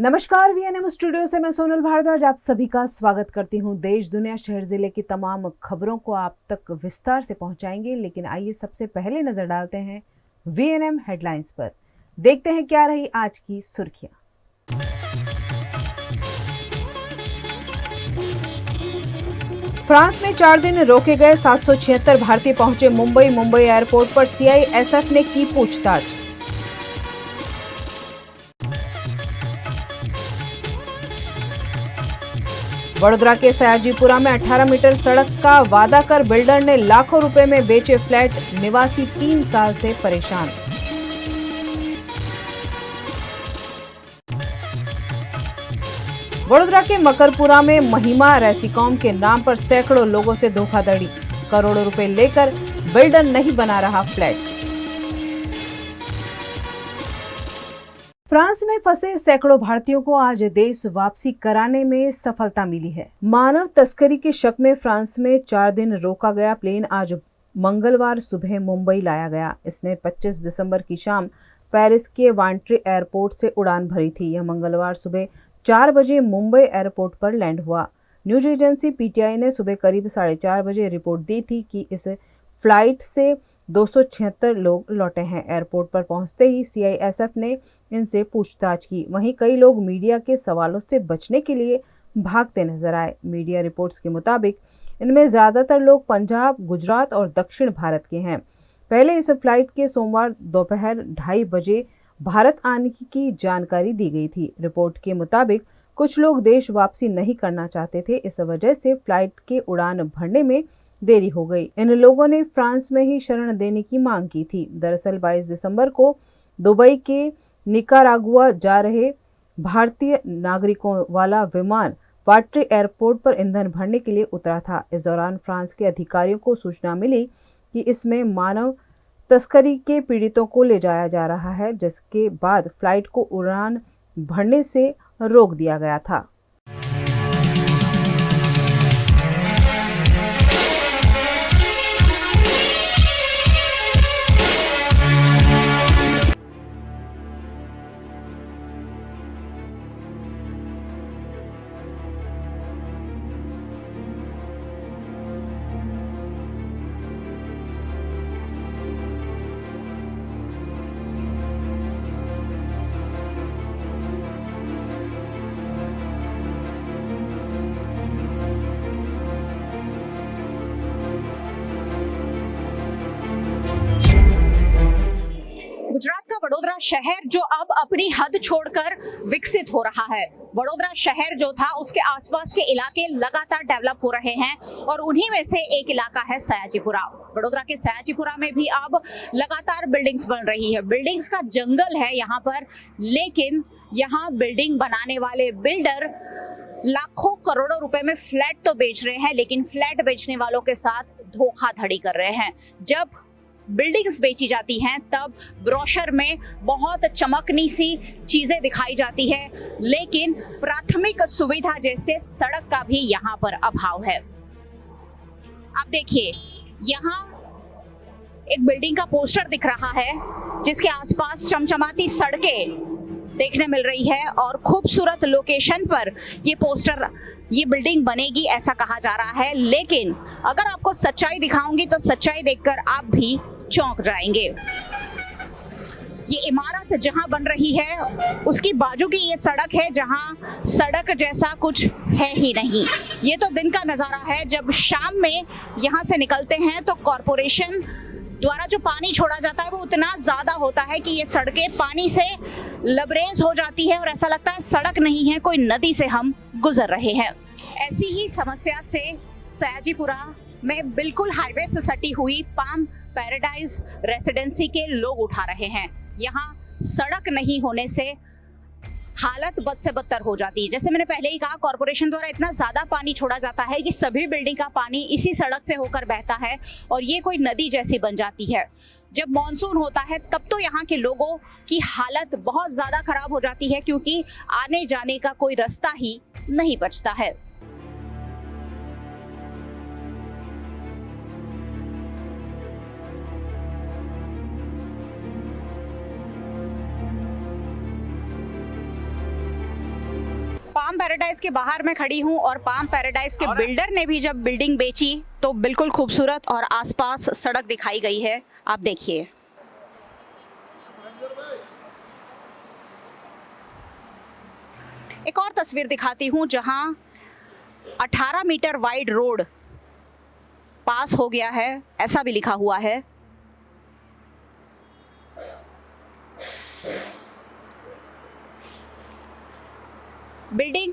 नमस्कार, VNM studio से मैं सोनल भारद्वाज आप सभी का स्वागत करती हूं। देश दुनिया शहर जिले की तमाम खबरों को आप तक विस्तार से पहुंचाएंगे, लेकिन आइए सबसे पहले नजर डालते हैं वीएनएम हेडलाइंस पर। देखते हैं क्या रही आज की सुर्खियां। फ्रांस में 4 दिन रोके गए 776 भारतीय पहुंचे मुंबई एयरपोर्ट पर सीआईएसएफ ने की पूछताछ। वडोदरा के सयाजीपुरा में 18 मीटर सड़क का वादा कर बिल्डर ने लाखों रुपए में बेचे फ्लैट, निवासी 3 साल से परेशान। वडोदरा के मकरपुरा में महिमा रेसिकॉम के नाम पर सैकड़ों लोगों से धोखाधड़ी, करोड़ों रुपए लेकर बिल्डर नहीं बना रहा फ्लैट। फ्रांस में फंसे सैकड़ों भारतीयों को आज देश वापसी कराने में सफलता मिली है। मानव तस्करी के शक में फ्रांस में 4 दिन रोका गया प्लेन आज मंगलवार सुबह मुंबई लाया गया। इसने 25 दिसंबर की शाम पेरिस के वांट्री एयरपोर्ट से उड़ान भरी थी। यह मंगलवार सुबह 4 बजे मुंबई एयरपोर्ट पर लैंड हुआ। न्यूज एजेंसी पीटीआई ने सुबह करीब 4:30 बजे रिपोर्ट दी थी कि इस फ्लाइट से 276 लोग लौटे हैं। एयरपोर्ट पर पहुंचते ही सीआईएसएफ ने इनसे पूछताछ की। वहीं कई लोग मीडिया के सवालों से बचने के लिए भागते नजर आए। मीडिया रिपोर्ट्स के मुताबिक इनमें ज्यादातर लोग पंजाब, गुजरात और दक्षिण भारत के हैं। पहले इस फ्लाइट के सोमवार दोपहर 2:30 बजे भारत आने की जानकारी दी गई थी। रिपोर्ट के मुताबिक कुछ लोग देश वापसी नहीं करना चाहते थे। इस वजह से फ्लाइट के उड़ान भरने में देरी हो गई। इन लोगों ने फ्रांस में ही शरण देने की मांग की थी। दरअसल 22 दिसंबर को दुबई के निकारागुआ जा रहे भारतीय नागरिकों वाला विमान वाट्री एयरपोर्ट पर ईंधन भरने के लिए उतरा था। इस दौरान फ्रांस के अधिकारियों को सूचना मिली कि इसमें मानव तस्करी के पीड़ितों को ले जाया जा रहा है, जिसके बाद फ्लाइट को उड़ान भरने से रोक दिया गया था। गुजरात का वडोदरा शहर जो अब अपनी हद छोड़कर विकसित हो रहा है। वडोदरा शहर जो था उसके आसपास के इलाके लगातार डेवलप हो रहे हैं और उन्हीं में से एक इलाका है सयाजीपुरा। वडोदरा के सयाजीपुरा में भी अब लगातार बिल्डिंग्स बन रही है। बिल्डिंग्स का जंगल है यहाँ पर, लेकिन यहाँ बिल्डिंग बनाने वाले बिल्डर लाखों करोड़ों रुपए में फ्लैट तो बेच रहे हैं, लेकिन फ्लैट बेचने वालों के साथ धोखाधड़ी कर रहे हैं। जब बिल्डिंग्स बेची जाती हैं तब ब्रोशर में बहुत चमकनी सी चीजें दिखाई जाती है, लेकिन प्राथमिक सुविधा जैसे सड़क का भी यहाँ पर अभाव है। आप देखिए, यहाँ एक बिल्डिंग का पोस्टर दिख रहा है जिसके आसपास चमचमाती सड़कें देखने मिल रही है और खूबसूरत लोकेशन पर ये बिल्डिंग बनेगी ऐसा कहा जा रहा है। लेकिन अगर आपको सच्चाई दिखाऊंगी तो सच्चाई देखकर आप भी चौंक जाएंगे। ये इमारत जहां बन रही है उसकी बाजू की ये सड़क है जहां सड़क जैसा कुछ है ही नहीं। ये तो दिन का नजारा है। जब शाम में यहां से निकलते हैं तो कॉरपोरेशन द्वारा जो पानी छोड़ा जाता है वो इतना ज्यादा होता है कि ये सड़कें पानी से लबरेज हो जाती है और ऐसा लगता है सड़क नहीं है, कोई नदी से हम गुजर रहे हैं। ऐसी ही समस्या से सयाजीपुरा में बिल्कुल हाईवे से सटी हुई पाम पैराडाइज रेसिडेंसी के लोग उठा रहे हैं। यहाँ सड़क नहीं होने से हालत बद से बदतर हो जाती है। जैसे मैंने पहले ही कहा, कॉरपोरेशन द्वारा इतना ज्यादा पानी छोड़ा जाता है कि सभी बिल्डिंग का पानी इसी सड़क से होकर बहता है और ये कोई नदी जैसी बन जाती है। जब मॉनसून होता है तब तो यहाँ के लोगों की हालत बहुत ज्यादा खराब हो जाती है, क्योंकि आने जाने का कोई रास्ता ही नहीं बचता है। पैराडाइज के बाहर मैं खड़ी हूँ और पाम पैराडाइज के बिल्डर ने भी जब बिल्डिंग बेची तो बिल्कुल खूबसूरत और आसपास सड़क दिखाई गई है। आप देखिए, एक और तस्वीर दिखाती हूँ जहां 18 मीटर वाइड रोड पास हो गया है, ऐसा भी लिखा हुआ है। बिल्डिंग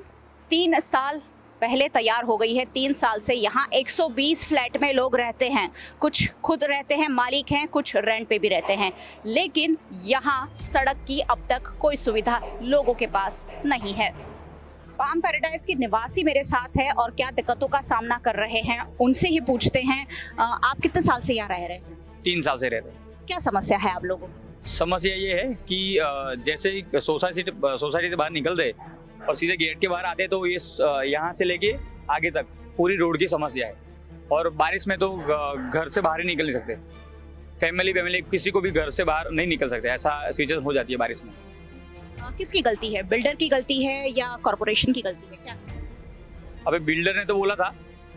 3 साल पहले तैयार हो गई है। 3 साल से यहाँ 120 फ्लैट में लोग रहते हैं। कुछ खुद रहते हैं, मालिक हैं, कुछ रेंट पे भी रहते हैं, लेकिन यहाँ सड़क की अब तक कोई सुविधा लोगों के पास नहीं है। पाम पैराडाइज के निवासी मेरे साथ है और क्या दिक्कतों का सामना कर रहे हैं उनसे ही पूछते हैं। आप कितने साल से यहाँ रह रहे हैं? 3 साल से रह रहे हैं। क्या समस्या है आप लोगों को? समस्या ये है कि जैसे सोसाइटी से बाहर निकलते और सीधे गेट के बाहर आते तो ये यहाँ से लेके आगे तक पूरी रोड की समस्या है। और बारिश में तो घर से बाहर ही निकल नहीं सकते। फैमिली किसी को भी घर से बाहर नहीं निकल सकते, ऐसा सिचुएशन हो जाती है बारिश में। किसकी गलती है? बिल्डर की गलती है या कॉर्पोरेशन की गलती है? क्या? अबे बिल्डर ने तो बोला था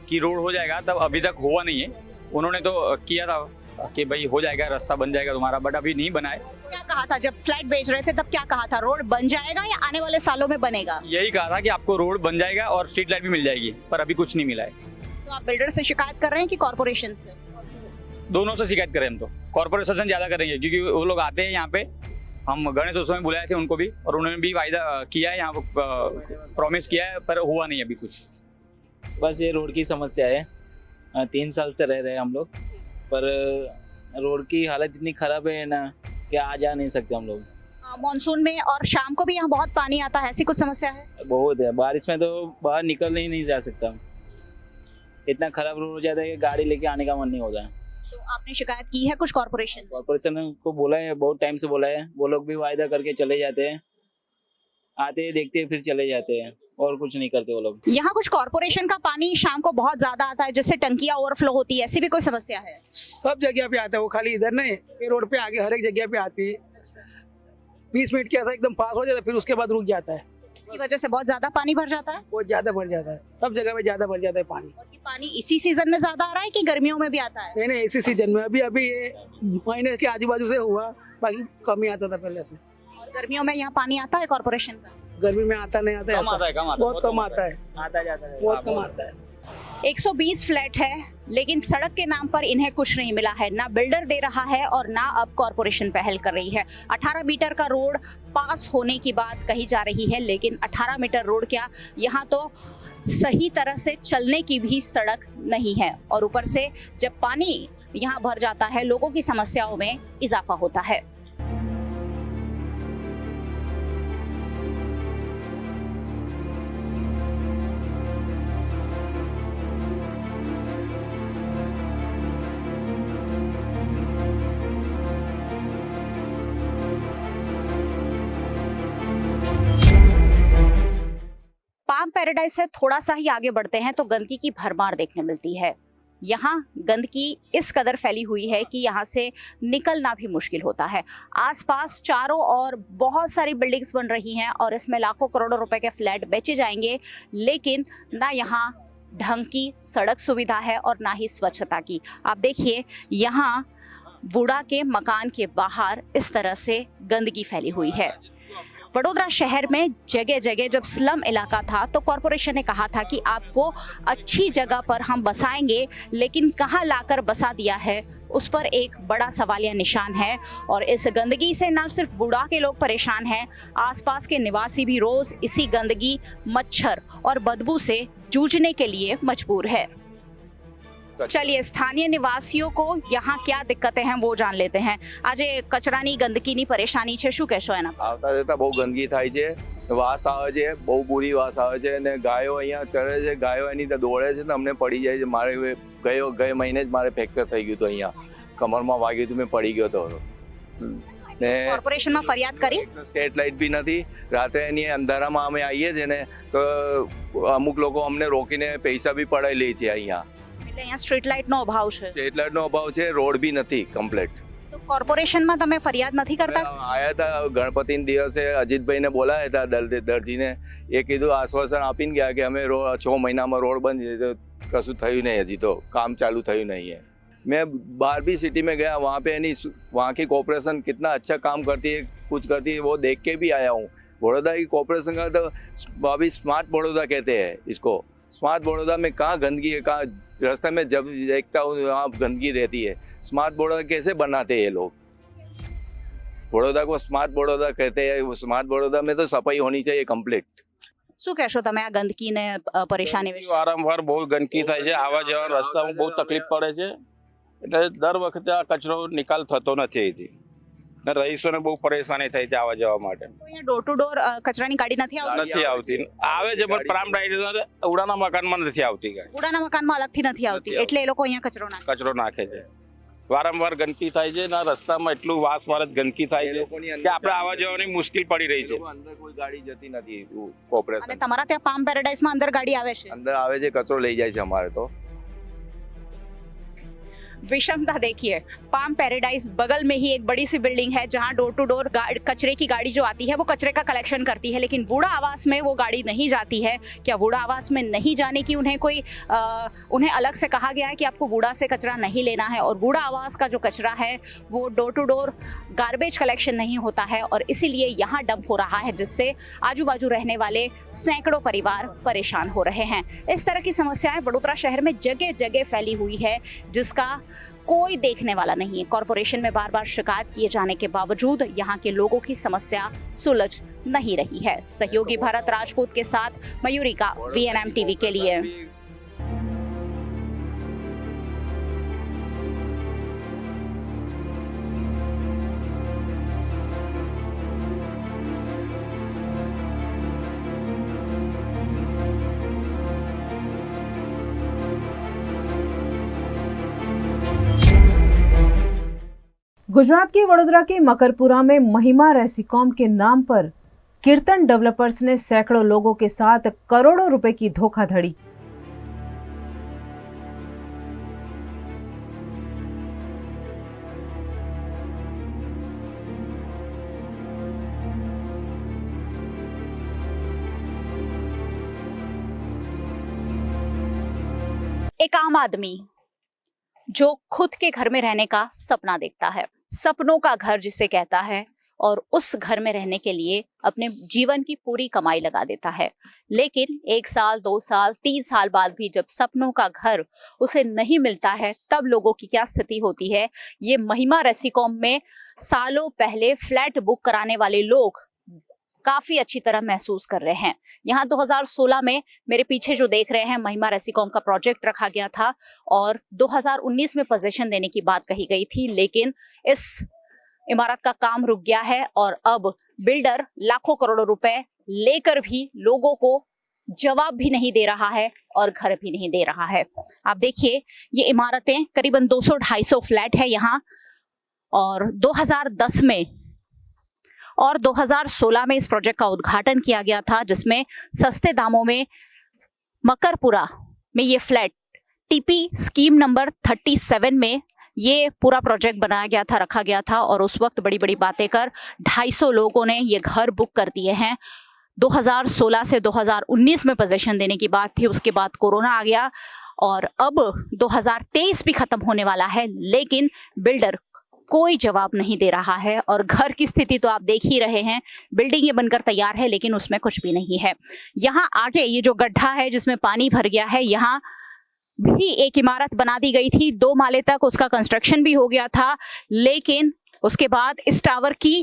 कि रोड हो जाएगा, तब अभी तक हुआ नहीं है। उन्होंने तो किया था कि भाई हो जाएगा, रास्ता बन जाएगा तुम्हारा, बट अभी नहीं बना है। क्या कहा था जब फ्लैट बेच रहे थे? तब क्या कहा था? रोड बन जाएगा या आने वाले सालों में बनेगा? यही कहा था कि आपको रोड बन जाएगा और स्ट्रीट लाइट भी मिल जाएगी, पर अभी कुछ नहीं मिला है। तो आप बिल्डर से शिकायत कर रहे हैं कि कॉर्पोरेशन से? दोनों से शिकायत करें हम तो। कॉर्पोरेशन से ज्यादा करेंगे क्योंकि वो लोग आते हैं यहाँ पे। हम गणेश उत्सव में बुलाए थे उनको भी, और उन्होंने भी वायदा किया है, यहाँ प्रॉमिस किया है, पर हुआ नहीं अभी कुछ। बस ये रोड की समस्या है। 3 साल से रह रहे हैं हम लोग, पर रोड की हालत इतनी खराब है ना कि आ जा नहीं सकते हम लोग। मॉनसून में और शाम को भी यहाँ बहुत पानी आता है, ऐसी कुछ समस्या है? बहुत है। बारिश में तो बाहर निकल ही नहीं जा सकता। इतना खराब रोड हो जाता है कि गाड़ी लेके आने का मन नहीं होता। तो आपने शिकायत की है कुछ कॉर्पोरेशन? कॉर्पोरेशन को बोला है, बहुत टाइम से बोला है। वो लोग भी वायदा करके चले जाते हैं, आते हैं, देखते हैं, फिर चले जाते हैं, और कुछ नहीं करते वो लोग। यहाँ कुछ कॉर्पोरेशन का पानी शाम को बहुत ज्यादा आता है, जिससे टंकियां ओवरफ्लो होती है, ऐसी भी कोई समस्या है? सब जगह पे आता है वो, खाली इधर नहीं, ये रोड पे आगे हर एक जगह पे आती है। 20 मिनट के ऐसा एकदम पास हो जाता है, फिर उसके बाद रुक जाता है। इसकी वजह से बहुत ज्यादा पानी भर जाता है? बहुत ज्यादा भर जाता है, सब जगह पे ज्यादा भर जाता है पानी। और ये पानी इसी सीजन में ज्यादा आ रहा है कि गर्मियों में भी आता है? नहीं, इसी सीजन में अभी ये महीने के आजू बाजू से हुआ, बाकी कम ही आता था पहले से। और गर्मियों में यहाँ पानी आता है कॉर्पोरेशन का? गर्मी में आता नहीं आता है, कम आता है, बहुत कम आता है, आता जाता है, बहुत कम आता है। 120 फ्लैट है, लेकिन सड़क के नाम पर इन्हें कुछ नहीं मिला है। ना बिल्डर दे रहा है और ना अब कॉर्पोरेशन पहल कर रही है। 18 मीटर का रोड पास होने की बात कही जा रही है, लेकिन 18 मीटर रोड क्या, यहाँ तो सही तरह से चलने की भी सड़क नहीं है। और ऊपर से जब पानी यहाँ भर जाता है, लोगों की समस्याओं में इजाफा होता है। पाम पैराडाइज से थोड़ा सा ही आगे बढ़ते हैं तो गंदगी की भरमार देखने मिलती है। यहाँ गंदगी इस कदर फैली हुई है कि यहाँ से निकलना भी मुश्किल होता है। आसपास चारों ओर बहुत सारी बिल्डिंग्स बन रही हैं और इसमें लाखों करोड़ों रुपए के फ्लैट बेचे जाएंगे, लेकिन ना यहाँ ढंग की सड़क सुविधा है और ना ही स्वच्छता की। आप देखिए, यहाँ वुडा के मकान के बाहर इस तरह से गंदगी फैली हुई है। वडोदरा शहर में जगह जगह जब स्लम इलाका था तो कॉर्पोरेशन ने कहा था कि आपको अच्छी जगह पर हम बसाएंगे, लेकिन कहाँ लाकर बसा दिया है उस पर एक बड़ा सवालिया निशान है। और इस गंदगी से न सिर्फ वुडा के लोग परेशान हैं, आसपास के निवासी भी रोज इसी गंदगी, मच्छर और बदबू से जूझने के लिए मजबूर है। चलिए स्थानीय निवासियों को यहाँ क्या दिक्कतें हैं वो जान लेते हैं। आज कचरानी गंदकीनी परेशानी છે, શું કહેશો એના? આવતા જતા બહુ ગંદકી થાય છે, વાસ આવે છે, બહુ બુરી વાસ આવે છે, અને ગાયો અહીંયા ચરે છે, ગાયો એની તો દોડે છે ને અમને પડી જાય છે। મારે ગયે મહિને જ મારે ફ્રેક્ચર થઈ ગયું હતું, અહીંયા કમરમાં વાગ્યું હતું, મેં પડી ગયો હતો ને। કોર્પોરેશનમાં ફરિયાદ કરી? સ્ટ્રીટ લાઇટ બી નથી, રાત્રે એની અંધારામાં અમે આવીએ છીએ ને તો અમુક લોકો અમને રોકીને પૈસા બી પડાવી લે છે અહીંયા। એટલે અહીંયા સ્ટ્રીટ લાઇટનો અભાવ છે? સ્ટ્રીટ લાઇટનો અભાવ છે, રોડ બી નથી કમ્પ્લીટ। તો કોર્પોરેશનમાં તમે ફરિયાદ નથી કરતા? આયા હતા ગણપતિ દિવસે અજીતભાઈને બોલાયા હતા દરજીને, એ કીધું આશ્વાસન આપીને ગયા કે અમે 6 મહિનામાં રોડ બની જશે, કશું થયું नहीं, अभी तो काम चालू थયું नहीं है। मैं 12वीं सिटी में गया, वहाँ पे यानी वहाँ की कॉर्पोरेशन कितना अच्छा काम करती है, कुछ करती है, वो देख के भी आया हूँ। बड़ौदा की कॉर्पोरेशन का तो अभी स्मार्ट बड़ौदा कहते हैं इसको। स्मार्ट बड़ौदा में कहाँ गंदगी है, कहाँ रास्ते में जब देखता हूँ वहाँ गंदगी रहती है। स्मार्ट बड़ौदा कैसे बनाते हैं ये लोग? बड़ौदा को स्मार्ट बड़ौदा कहते हैं, स्मार्ट बड़ौदा में तो सफाई होनी चाहिए कंप्लीट। શું કહેશો તમે આ ગંદકીને પરેશાની વિશે? વારંવાર બહુ ગંદકી થાય છે, આવવા જવા રસ્તામાં બહુ તકલીફ પડે છે, એટલે દર વખતે આ કચરો નિકાલ થતો નથી અહીંથી ને રહીશોને બહુ પરેશાની થાય છે આવવા જવા માટે। તો અહીંયા ડોર ટુ ડોર કચરાની ગાડી નથી આવતી? નથી આવતી, આવે છે પણ પ્રાઇમ રાઇડર ઉડાના મકાનમાં નથી આવતી ગાડી, ઉડાના મકાનમાં અલગથી નથી આવતી, નથી એટલે એ લોકો અહીંયા કચરો નાખે। કચરો નાખે છે। વારંવાર ગંદકી થાય છે ને રસ્તામાં એટલું વાસ મારે ગંદકી થાય છે કે આપણે આવવા જવાની મુશ્કેલ પડી રહી છે। અંદર કોઈ ગાડી જતી નથી અને કોર્પોરેશન, તમારા ત્યાં પામ પેરાડાઇઝમાં અંદર ગાડી આવે છે? અંદર આવે છે, કચરો લઈ જાય છે અમારે તો। विषमता देखिए, पाम पैराडाइज बगल में ही एक बड़ी सी बिल्डिंग है जहां डोर टू डोर कचरे की गाड़ी जो आती है वो कचरे का कलेक्शन करती है, लेकिन वुडा आवास में वो गाड़ी नहीं जाती है। क्या वुडा आवास में नहीं जाने की उन्हें कोई उन्हें अलग से कहा गया है कि आपको वुडा से कचरा नहीं लेना है? और वुडा आवास का जो कचरा है वो door to door garbage collection नहीं होता है और इसीलिए यहाँ डंप हो रहा है, जिससे आजू बाजू रहने वाले सैकड़ों परिवार परेशान हो रहे हैं। इस तरह की समस्याएं वडोदरा शहर में जगह जगह फैली हुई है, जिसका कोई देखने वाला नहीं है। कॉरपोरेशन में बार बार शिकायत किए जाने के बावजूद यहाँ के लोगों की समस्या सुलझ नहीं रही है। सहयोगी भरत राजपूत के साथ मयूरी का VNM टीवी के लिए। गुजरात के वडोदरा के मकरपुरा में महिमा रेसिकॉम के नाम पर कीर्तन डेवलपर्स ने सैकड़ों लोगों के साथ करोड़ों रुपए की धोखाधड़ी। एक आम आदमी जो खुद के घर में रहने का सपना देखता है, सपनों का घर जिसे कहता है, और उस घर में रहने के लिए अपने जीवन की पूरी कमाई लगा देता है, लेकिन 1 साल 2 साल 3 साल बाद भी जब सपनों का घर उसे नहीं मिलता है, तब लोगों की क्या स्थिति होती है, ये महिमा रेसिकॉम में सालों पहले फ्लैट बुक कराने वाले लोग काफी अच्छी तरह महसूस कर रहे हैं। यहाँ 2016 में मेरे पीछे जो देख रहे हैं महिमा रेसिकॉम का प्रोजेक्ट रखा गया था और 2019 में पोजीशन देने की बात कही गई थी, लेकिन इस इमारत का काम रुक गया है और अब बिल्डर लाखों करोड़ों रुपए लेकर भी लोगों को जवाब भी नहीं दे रहा है और घर भी नहीं दे रहा है। आप देखिए, ये इमारतें करीबन 200-250 फ्लैट है यहाँ, और 2010 में और 2016 में इस प्रोजेक्ट का उद्घाटन किया गया था, जिसमें सस्ते दामों में मकरपुरा में ये फ्लैट टीपी स्कीम नंबर 37 में ये पूरा प्रोजेक्ट बनाया गया था, रखा गया था, और उस वक्त बड़ी बड़ी बातें कर 250 लोगों ने ये घर बुक कर दिए हैं। 2016 से 2019 में पोजीशन देने की बात थी, उसके बाद कोरोना आ गया और अब 2023 भी खत्म होने वाला है, लेकिन बिल्डर कोई जवाब नहीं दे रहा है। और घर की स्थिति तो आप देख ही रहे हैं, बिल्डिंग ये बनकर तैयार है लेकिन उसमें कुछ भी नहीं है। यहाँ आगे ये जो गड्ढा है जिसमें पानी भर गया है, यहाँ भी एक इमारत बना दी गई थी, 2 माले तक उसका कंस्ट्रक्शन भी हो गया था, लेकिन उसके बाद इस टावर की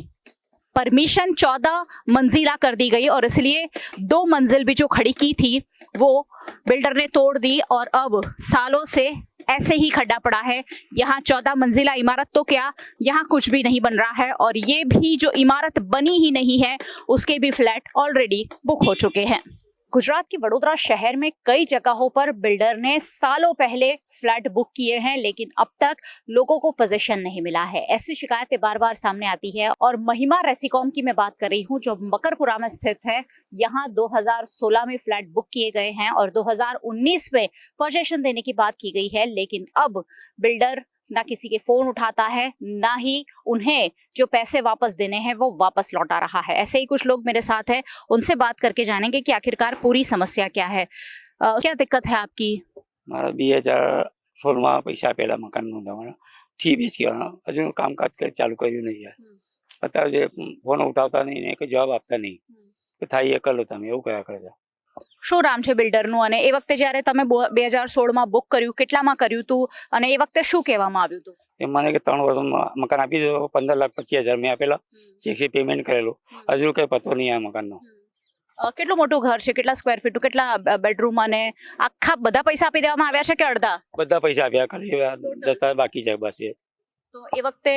परमिशन 14 मंजिला कर दी गई और इसलिए 2 मंजिल भी जो खड़ी की थी वो बिल्डर ने तोड़ दी और अब सालों से ऐसे ही खड्डा पड़ा है। यहाँ 14 मंजिला इमारत तो क्या, यहाँ कुछ भी नहीं बन रहा है, और ये भी जो इमारत बनी ही नहीं है उसके भी फ्लैट ऑलरेडी बुक हो चुके हैं। गुजरात के वडोदरा शहर में कई जगहों पर बिल्डर ने सालों पहले फ्लैट बुक किए हैं, लेकिन अब तक लोगों को पोजीशन नहीं मिला है। ऐसी शिकायतें बार बार सामने आती है और महिमा रेसिकॉम की मैं बात कर रही हूँ जो मकरपुरा में स्थित है। यहाँ 2016 में फ्लैट बुक किए गए हैं और 2019 में पोजीशन देने की बात की गई है, लेकिन अब बिल्डर ना किसी के फोन उठाता है, ना ही उन्हें जो पैसे वापस देने हैं वो वापस लौटा रहा है। ऐसे ही कुछ लोग मेरे साथ हैं, उनसे बात करके जानेंगे कि आखिरकार पूरी समस्या क्या है। क्या दिक्कत है आपकी? મારા 2016 પૈસા આપેલા મકાનનું તમારા 3 BHK હજુ કામકાજ કરી ચાલુ કર્યું નહીં યાર. અત્યારે જે ફોન ઉઠાવતા નહીં ને કે જવાબ આપતા નહીં કે થાય એ કરો તમે એવું કયા કરે છે. શું નામ છે બિલ્ડરનું અને એ વખતે જ્યારે તમે 2016માં બુક કર્યું કેટલામાં કર્યું હતું અને એ વખતે શું કહેવામાં આવ્યું હતું? એ મને કે 3 વર્ષમાં મકાન આપી દો, 15,25,000 મેં આપેલા, ચેકથી પેમેન્ટ કરેલું, હજુ કંઈ પતો નહીં આ મકાનનો. કેટલું મોટું ઘર છે, કેટલા સ્ક્વેર ફીટ, કેટલા બેડરૂમ અને આખા બધા પૈસા આપી દેવામાં આવ્યા છે કે અડધા? બધા પૈસા આપ્યા, ખાલી દસ્તાવેજ બાકી છે બસ એ. તો એ વખતે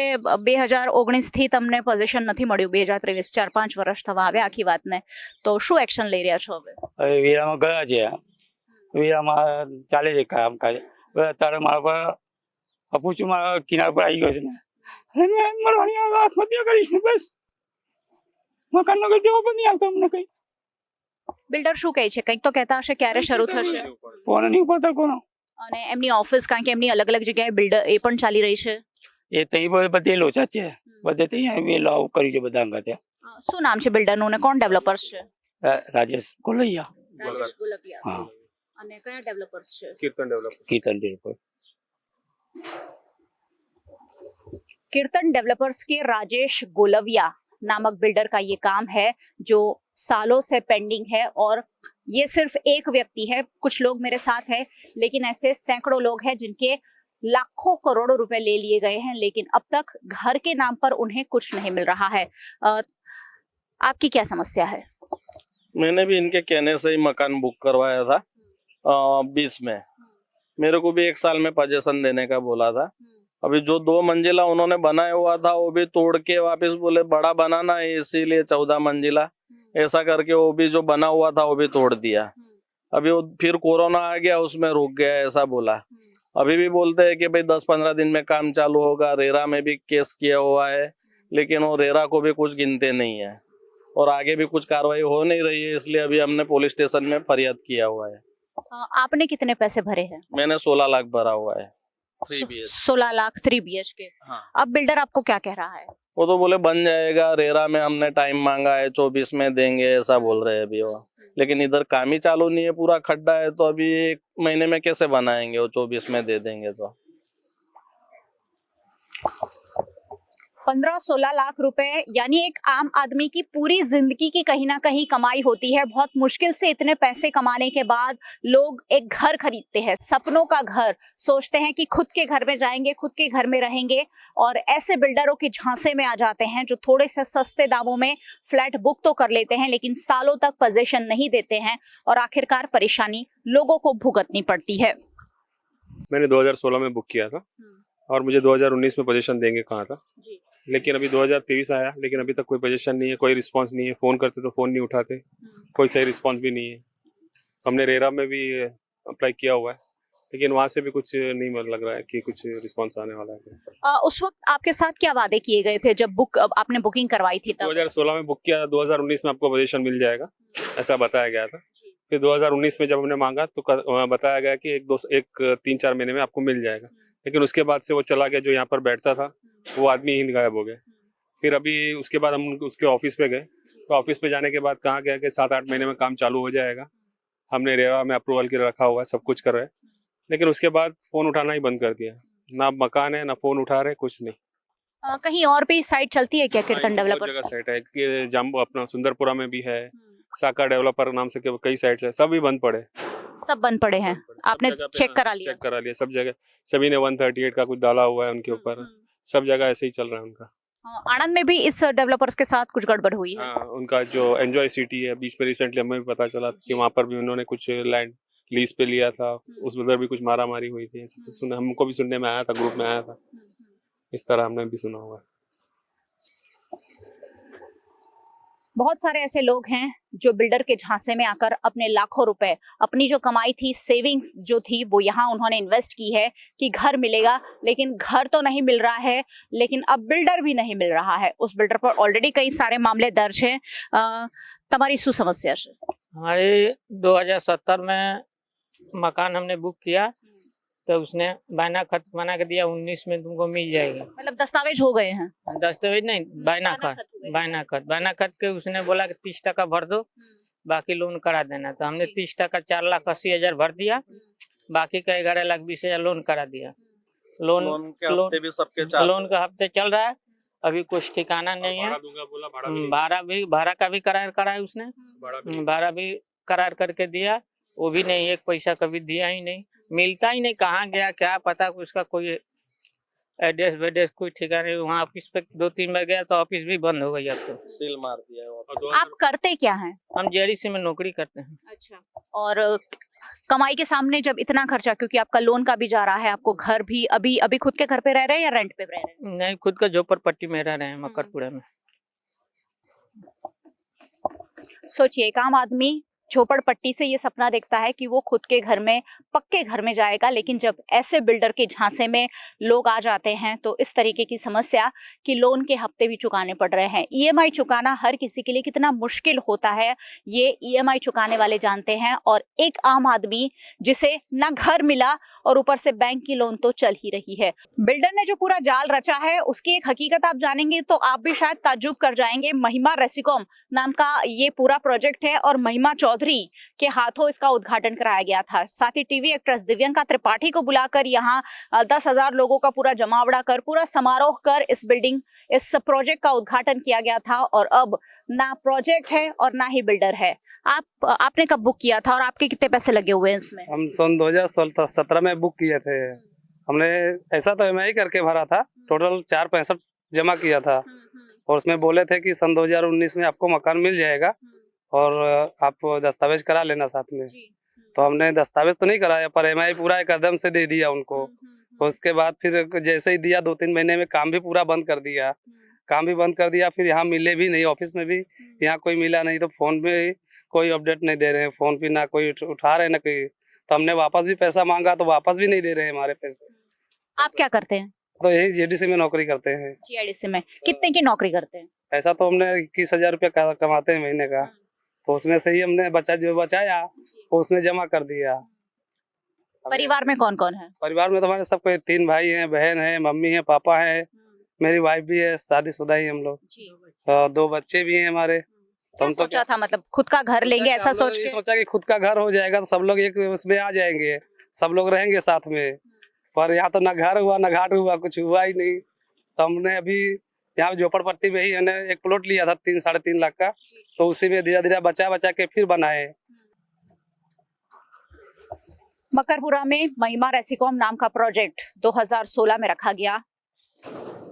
2019 થી તમને પોઝિશન નથી મળ્યું, 2023 4-5 વર્ષ થવા આવ્યા આખી વાતને, તો શું એક્શન લઈ રહ્યા છો હવે? હવે વેરામાં ગયા છે, વેરામાં ચાલે છે કામકાજ. હવે અત્યારે મારા પર અપૂછું મારા કિનાર પર આવી ગયો છે ને, અને મેં મરવાની આત્મહત્યા કરી છે બસ. મકાનનો કોઈ જવાબ નહીં આવતો અમને કંઈ. બિલ્ડર શું કહે છે? કંઈક તો કહેતા હશે ક્યારે શરૂ થશે? ફોન નહીં ઉપાડતા કોનો. અને એમની ઓફિસ, કારણ કે એમની અલગ અલગ જગ્યાએ બિલ્ડર એ પણ ચાલી રહી છે. એ ત્યાં બધે લોચા છે, બધે ત્યાં વેલો આવું કર્યું છે બધા અંગાતે. શું નામ છે બિલ્ડરનું અને કોણ ડેવલપર્સ છે? રાજેશ ગોલૈયા. રાજેશ ગોલપિયા. હા. અને કયા ડેવલપર્સ છે? કીર્તન ડેવલપર. कीर्तन डेवलपर्स के राजेश गोलविया नामक बिल्डर का ये काम है जो सालों से पेंडिंग है, और ये सिर्फ एक व्यक्ति है, कुछ लोग मेरे साथ हैं, लेकिन ऐसे सैकड़ों लोग हैं जिनके लाखों करोड़ों रुपए ले लिए गए हैं, लेकिन अब तक घर के नाम पर उन्हें कुछ नहीं मिल रहा है। आपकी क्या समस्या है? मैंने भी इनके कहने से ही मकान बुक करवाया था 20 में। मेरे को भी 1 साल में पोजीशन देने का बोला था। अभी जो 2 मंजिला उन्होंने बनाया हुआ था वो भी तोड़ के वापस बोले बड़ा बनाना है, इसीलिए 14 मंजिला ऐसा करके वो भी जो बना हुआ था वो भी तोड़ दिया। अभी वो फिर कोरोना आ गया, उसमें रुक गया ऐसा बोला। अभी भी बोलते हैं कि भाई 10-15 दिन में काम चालू होगा। रेरा में भी केस किया हुआ है, लेकिन वो रेरा को भी कुछ गिनते नहीं है और आगे भी कुछ कार्रवाई हो नहीं रही है, इसलिए अभी हमने पुलिस स्टेशन में फरियाद किया हुआ है। आपने कितने पैसे भरे हैं? मैंने 16 लाख भरा हुआ है। 16 लाख 3 BHK। हाँ। अब बिल्डर आपको क्या कह रहा है? वो तो बोले बन जाएगा, रेरा में हमने टाइम मांगा है 24 में देंगे ऐसा बोल रहे हैं अभी वो, लेकिन इधर काम ही चालू नहीं है, पूरा खड्डा है, तो अभी 1 महीने में कैसे बनाएंगे? वो 24 में दे देंगे तो 15-16 लाख रुपए, यानी एक आम आदमी की पूरी जिंदगी की कहीं ना कहीं कमाई होती है। बहुत मुश्किल से इतने पैसे कमाने के बाद लोग एक घर खरीदते हैं, सपनों का घर, सोचते हैं कि खुद के घर में जाएंगे, खुद के घर में रहेंगे, और ऐसे बिल्डरों के झांसे में आ जाते हैं जो थोड़े से सस्ते दामों में फ्लैट बुक तो कर लेते हैं, लेकिन सालों तक पोजीशन नहीं देते हैं, और आखिरकार परेशानी लोगों को भुगतनी पड़ती है। मैंने 2016 में बुक किया था और मुझे 2019 में पोजीशन देंगे कहा था जी। लेकिन अभी 2023 आया, लेकिन अभी तक कोई पोजीशन नहीं है, कोई रिस्पांस नहीं है। फोन करते तो फोन नहीं उठाते, कोई सही रिस्पांस भी नहीं है। हमने रेरा में भी अप्लाई किया हुआ है, लेकिन वहाँ से भी कुछ नहीं लग रहा है कि कुछ रिस्पांस आने वाला है। उस वक्त आपके साथ क्या वादे किए गए थे जब आपने बुकिंग करवाई थी? तब 2016 में बुक किया, 2019 में आपको पोजीशन मिल जाएगा ऐसा बताया गया था। फिर 2019 में जब हमने मांगा तो बताया गया कि 3-4 महीने में आपको मिल जाएगा, लेकिन उसके बाद से वो चला गया। जो यहाँ पर बैठता था वो आदमी ही गायब हो गया। फिर अभी उसके बाद हम उसके ऑफिस पे गए, तो ऑफिस पे जाने के बाद कहा गया कि 7-8 महीने में काम चालू हो जाएगा। हमने रेरा में अप्रूवल के रखा हुआ है, सब कुछ कर रहे हैं, लेकिन उसके बाद फोन उठाना ही बंद कर दिया। ना मकान है, ना फोन उठा रहे, कुछ नहीं। कहीं और भी साइट चलती है क्या कीर्तन डेवलपर? जगह साइट है कि जाम्बू अपना सुंदरपुरा में भी है, साका डेवलपर नाम से कई साइट्स है, सब भी बंद पड़े। सब बंद पड़े हैं, आपने चेक करा लिया? चेक करा लिया सब जगह। सभी ने 138 का कुछ डाला हुआ है उनके ऊपर, सब जगह ऐसे ही चल रहा है उनका। आनंद में भी इस डेवलपर्स के साथ कुछ गड़बड़ हुई है? हाँ, उनका जो एंजॉय सिटी है, बीच में रिसेंटली हमें भी पता चला कि वहाँ पर भी उन्होंने कुछ लैंड लीज पे लिया था, उस उधर भी कुछ मारामारी हुई थी, हमको भी सुनने में आया था, ग्रुप में आया था, इस तरह हमने भी सुना हुआ है। बहुत सारे ऐसे लोग हैं जो बिल्डर के झांसे में आकर अपने लाखों रुपए, अपनी जो कमाई थी, सेविंग्स जो थी, वो यहाँ उन्होंने इन्वेस्ट की है कि घर मिलेगा, लेकिन घर तो नहीं मिल रहा है, लेकिन अब बिल्डर भी नहीं मिल रहा है। उस बिल्डर पर ऑलरेडी कई सारे मामले दर्ज हैं। तुम्हारी શું સમસ્યા છે? हमारे 2017 में मकान हमने बुक किया, तो उसने बायना खत बना के दिया 19 में तुमको मिल जाएगी। मतलब दस्तावेज हो गए हैं। दस्तावेज नहीं, बायना खत बायना खत के उसने बोला कि 30% भर दो, बाकी लोन करा देना। तो हमने 30% 4,80,000 भर दिया, बाकी का 11,20,000 लोन करा दिया। लोन का हफ्ते चल रहा है, अभी कुछ ठिकाना नहीं है। भाड़ा का भी करार कराया उसने, भाड़ा भी करार करके दिया, वो भी नहीं, एक पैसा कभी दिया ही नहीं, मिलता ही नहीं। कहाँ गया क्या पता, उसका कोई एड्रेस वेड्रेस कोई ठिकाना नहीं। वहाँ ऑफिस पे 2-3 बार गया तो ऑफिस भी बंद हो गई, अब तो सील मार दिया। आप करते क्या हैं? हम जेडीसी में नौकरी करते हैं। अच्छा। और कमाई के सामने जब इतना खर्चा, क्योंकि आपका लोन का भी जा रहा है, आपको घर भी अभी खुद के घर पे रह रहे हैं या रेंट पे रह रहे हैं? नहीं, खुद का झोपड़पट्टी में रह रहे हैं, मकरपुरा में। सोचिए, एक आम आदमी झोपड़पट्टी से ये सपना देखता है कि वो खुद के घर में, पक्के घर में जाएगा, लेकिन जब ऐसे बिल्डर के झांसे में लोग आ जाते हैं तो इस तरीके की समस्या कि लोन के हफ्ते भी चुकाने पड़ रहे हैं। ईएमआई चुकाना हर किसी के लिए कितना मुश्किल होता है, ये ईएमआई चुकाने वाले जानते हैं। और एक आम आदमी जिसे ना घर मिला और ऊपर से बैंक की लोन तो चल ही रही है। बिल्डर ने जो पूरा जाल रचा है उसकी एक हकीकत आप जानेंगे तो आप भी शायद ताज्जुब कर जाएंगे। महिमा रेसिकॉम नाम का ये पूरा प्रोजेक्ट है और महिमा चौधरी के हाथों इसका उद्घाटन कराया गया था। साथ ही टीवी एक्ट्रेस दिव्यंका त्रिपाठी को बुलाकर यहाँ 10,000 लोगों का पूरा जमावड़ा कर, पूरा समारोह कर इस प्रोजेक्ट का उद्घाटन किया गया था। और अब ना प्रोजेक्ट है और ना ही बिल्डर है। आपने कब बुक किया था और आपके कितने पैसे लगे हुए हैं इसमें? हम सन 2017 में बुक किए थे। हमने ऐसा तो EMI करके भरा था, टोटल 465 जमा किया था और उसमें बोले थे कि सन 2019 में आपको मकान मिल जाएगा और आप दस्तावेज करा लेना साथ में। तो हमने दस्तावेज तो नहीं कराया पर EMI पूरा एकदम से दे दिया उनको। उसके बाद फिर जैसे ही दिया 2-3 महीने में काम भी पूरा बंद कर दिया। फिर यहाँ मिले भी नहीं, ऑफिस में भी यहाँ कोई मिला नहीं, तो फोन पे कोई अपडेट नहीं दे रहे हैं, फोन पे ना कोई उठा रहे ना कोई। तो हमने वापस भी पैसा मांगा तो वापस भी नहीं दे रहे हैं हमारे पैसे। आप क्या करते हैं? तो यही जेडीसी में नौकरी करते हैं। जेडीसी में कितने की नौकरी करते हैं? ऐसा तो हमने 21,000 रुपया कमाते हैं महीने का, तो उसमें से ही हमने जो बचाया वो उसमें जमा कर दिया। परिवार में कौन कौन है? परिवार में तो हमारे सब 3 भाई हैं, बहन है, मम्मी है, पापा है, मेरी वाइफ भी है, शादीशुदा ही हम लोग। 2 बच्चे भी हैं हमारे। तो हम सोचा था मतलब खुद का घर लेंगे, ऐसा सोचा कि खुद का घर हो जाएगा तो सब लोग एक उसमें आ जाएंगे, सब लोग रहेंगे साथ में। पर यहाँ तो ना घर हुआ ना घाट हुआ, कुछ हुआ ही नहीं। तो हमने अभी यहाँ झोपड़पट्टी में ही हमने एक प्लॉट लिया था 3-3.5 लाख का, तो उसी में धीरे-धीरे बचा के फिर बनाए। मकरपुरा में महिमा रेसिकॉम नाम का प्रोजेक्ट 2016 में रखा गया।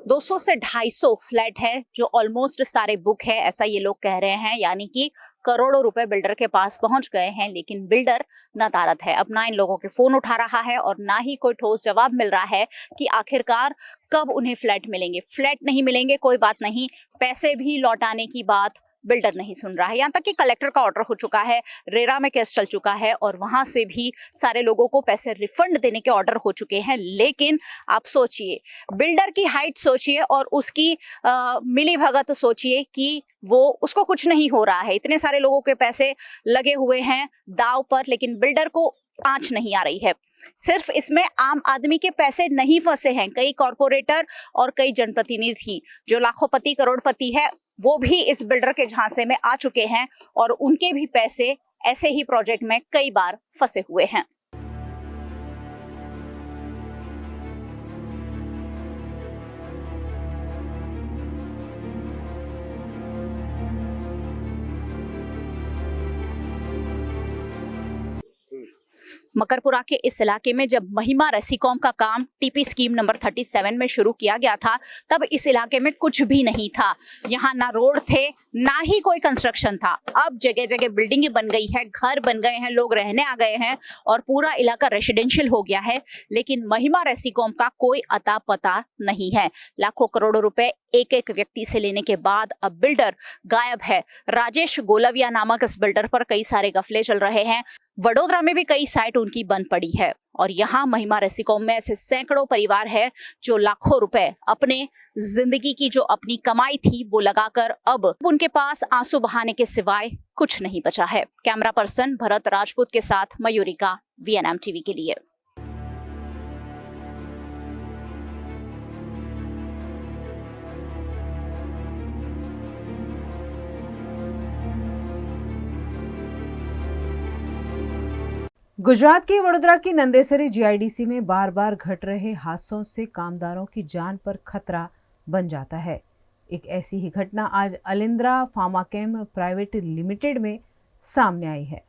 200 से 250 फ्लैट है जो ऑलमोस्ट सारे बुक है, ऐसा ये लोग कह रहे हैं। यानी कि करोड़ों रुपए बिल्डर के पास पहुंच गए हैं, लेकिन बिल्डर नदारद है। अब ना इन लोगों के फोन उठा रहा है और ना ही कोई ठोस जवाब मिल रहा है कि आखिरकार कब उन्हें फ्लैट मिलेंगे। फ्लैट नहीं मिलेंगे कोई बात नहीं, पैसे भी लौटाने की बात बिल्डर नहीं सुन रहा है। यहाँ तक कि कलेक्टर का ऑर्डर हो चुका है, रेरा में केस चल चुका है और वहां से भी सारे लोगों को पैसे रिफंड देने के ऑर्डर हो चुके हैं। लेकिन आप सोचिए, बिल्डर की हाइट सोचिए और उसकी मिली भगत सोचिए कि उसको कुछ नहीं हो रहा है। इतने सारे लोगों के पैसे लगे हुए हैं दाव पर, लेकिन बिल्डर को आंच नहीं आ रही है। सिर्फ इसमें आम आदमी के पैसे नहीं फंसे हैं, कई कॉरपोरेटर और कई जनप्रतिनिधि जो लाखोंपति करोड़पति है वो भी इस बिल्डर के झांसे में आ चुके हैं और उनके भी पैसे ऐसे ही प्रोजेक्ट में कई बार फंसे हुए हैं। मकरपुरा के इस इलाके में जब महिमा रेसिकॉम का काम टीपी स्कीम नंबर 37 में शुरू किया गया था, तब इस इलाके में कुछ भी नहीं था। यहाँ ना रोड थे, ना ही कोई कंस्ट्रक्शन था। अब जगह जगह बिल्डिंग बन गई है, घर बन गए हैं, लोग रहने आ गए हैं और पूरा इलाका रेसिडेंशियल हो गया है। लेकिन महिमा रेसिकॉम का कोई अता पता नहीं है। लाखों करोड़ों रुपए एक एक व्यक्ति से लेने के बाद अब बिल्डर गायब है। राजेश गोलविया नामक इस बिल्डर पर कई सारे गफले चल रहे हैं। वडोदरा में भी कई साइट उनकी बंद पड़ी है और यहाँ महिमा रेसिकॉम में ऐसे सैकड़ों परिवार है जो लाखों रुपए अपने जिंदगी की जो अपनी कमाई थी वो लगाकर अब उनके पास आंसू बहाने के सिवाय कुछ नहीं बचा है। कैमरा पर्सन भरत राजपूत के साथ मयूरिका, VNM टीवी के लिए। गुजरात के वडोदरा की नंदेसरी जीआईडीसी में बार बार घट रहे हादसों से कामदारों की जान पर खतरा बन जाता है। एक ऐसी ही घटना आज अलिंद्रा फार्माकेम प्राइवेट लिमिटेड में सामने आई है।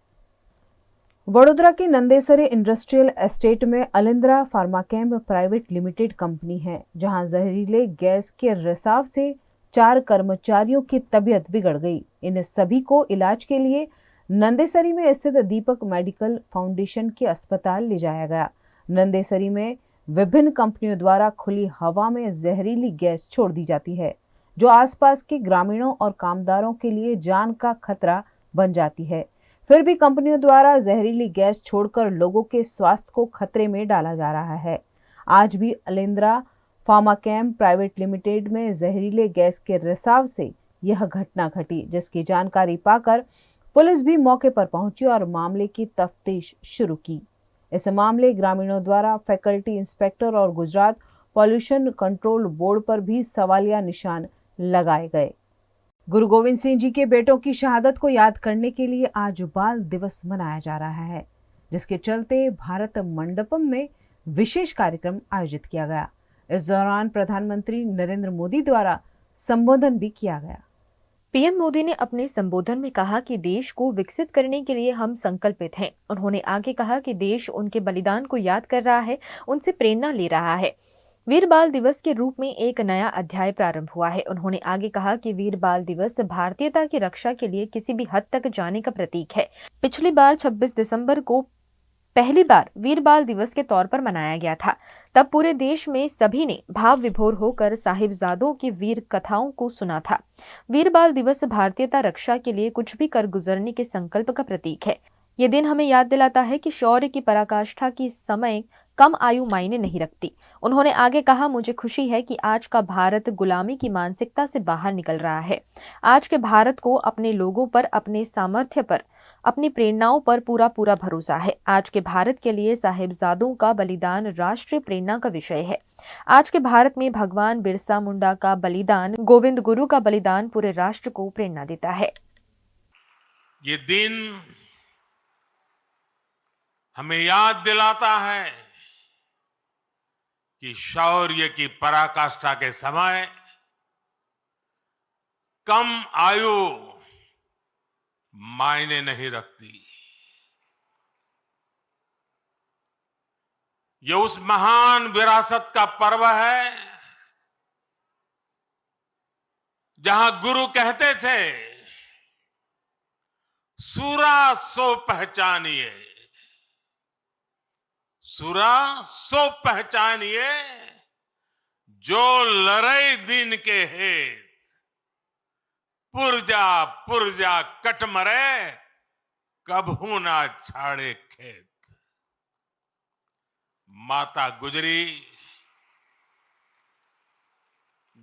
वडोदरा के नंदेसरी इंडस्ट्रियल एस्टेट में अलिंद्रा फार्माकेम प्राइवेट लिमिटेड कंपनी है, जहां जहरीले गैस के रिसाव से 4 कर्मचारियों की तबीयत बिगड़ गई। इन सभी को इलाज के लिए नंदेसरी में स्थित दीपक मेडिकल फाउंडेशन के अस्पताल ले जाया गया। नंदेसरी में विभिन्न कंपनियों द्वारा खुली हवा में जहरीली गैस छोड़ दी जाती है, जो आसपास के ग्रामीणों और कामदारों के लिए जान का खतरा बन जाती है। फिर भी कंपनियों द्वारा जहरीली गैस छोड़कर लोगों के स्वास्थ्य को खतरे में डाला जा रहा है। आज भी अलिंद्रा फार्माकेम प्राइवेट लिमिटेड में जहरीले गैस के रिसाव से यह घटना घटी, जिसकी जानकारी पाकर पुलिस भी मौके पर पहुंची और मामले की तफ्तीश शुरू की। इस मामले ग्रामीणों द्वारा फैकल्टी इंस्पेक्टर और गुजरात पॉल्यूशन कंट्रोल बोर्ड पर भी सवालिया निशान लगाए गए। गुरु गोविंद सिंह जी के बेटों की शहादत को याद करने के लिए आज बाल दिवस मनाया जा रहा है, जिसके चलते भारत मंडपम में विशेष कार्यक्रम आयोजित किया गया। इस दौरान प्रधानमंत्री नरेंद्र मोदी द्वारा संबोधन भी किया गया। पीएम मोदी ने अपने संबोधन में कहा कि देश को विकसित करने के लिए हम संकल्पित हैं। उन्होंने आगे कहा कि देश उनके बलिदान को याद कर रहा है, उनसे प्रेरणा ले रहा है। वीर बाल दिवस के रूप में एक नया अध्याय प्रारंभ हुआ है। उन्होंने आगे कहा कि वीर बाल दिवस भारतीयता की रक्षा के लिए किसी भी हद तक जाने का प्रतीक है। पिछली बार 26 दिसंबर को पहली बार वीर बाल दिवस के तौर पर मनाया गया था। तब पूरे देश में सभी ने भाव विभोर होकर साहिबजादों की वीर कथाओं को सुना था। वीर बाल दिवस भारतीयता रक्षा के लिए कुछ भी कर गुजरने के संकल्प का प्रतीक है। ये दिन हमें याद दिलाता है कि शौर्य की पराकाष्ठा की समय कम आयु मायने नहीं रखती। उन्होंने आगे कहा, मुझे खुशी है कि आज का भारत गुलामी की मानसिकता से बाहर निकल रहा है। आज के भारत को अपने लोगों पर, अपने सामर्थ्य पर, अपनी प्रेरणाओं पर पूरा भरोसा है। आज के भारत के लिए साहिबजादों का बलिदान राष्ट्रीय प्रेरणा का विषय है। आज के भारत में भगवान बिरसा मुंडा का बलिदान, गोविंद गुरु का बलिदान पूरे राष्ट्र को प्रेरणा देता है। ये दिन हमें याद दिलाता है कि शौर्य की पराकाष्ठा के समय कम आयु मायने नहीं रखती। ये उस महान विरासत का पर्व है जहां गुरु कहते थे, सूरा सो पहचानिए, सूरा सो पहचानिए, जो लड़े दिन के हेत, पुरजा पुरजा कट मरे, कभू ना छाड़े खेत। माता गुजरी,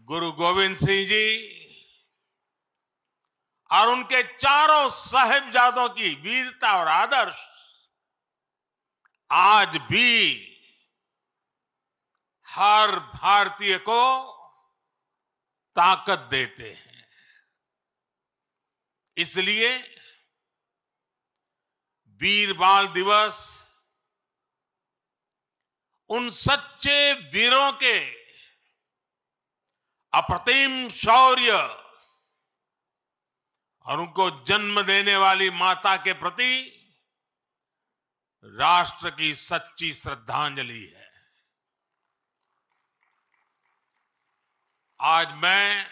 गुरु गोविंद सिंह जी और उनके चारों साहिबजादों की वीरता और आदर्श आज भी हर भारतीय को ताकत देते हैं। इसलिए वीर बाल दिवस उन सच्चे वीरों के अप्रतिम शौर्य और उनको जन्म देने वाली माता के प्रति राष्ट्र की सच्ची श्रद्धांजलि है। आज मैं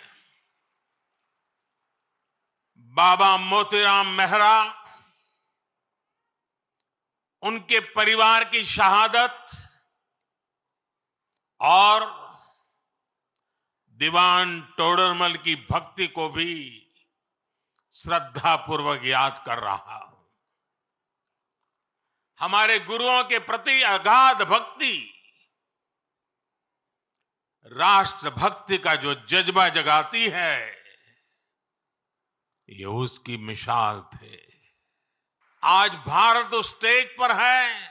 बाबा मोतीराम मेहरा, उनके परिवार की शहादत और दीवान टोडरमल की भक्ति को भी श्रद्धापूर्वक याद कर रहा हूं। हमारे गुरुओं के प्रति अगाध भक्ति राष्ट्र भक्ति का जो जज्बा जगाती है, ये उसकी मिसाल थे। आज भारत उस स्टेज पर है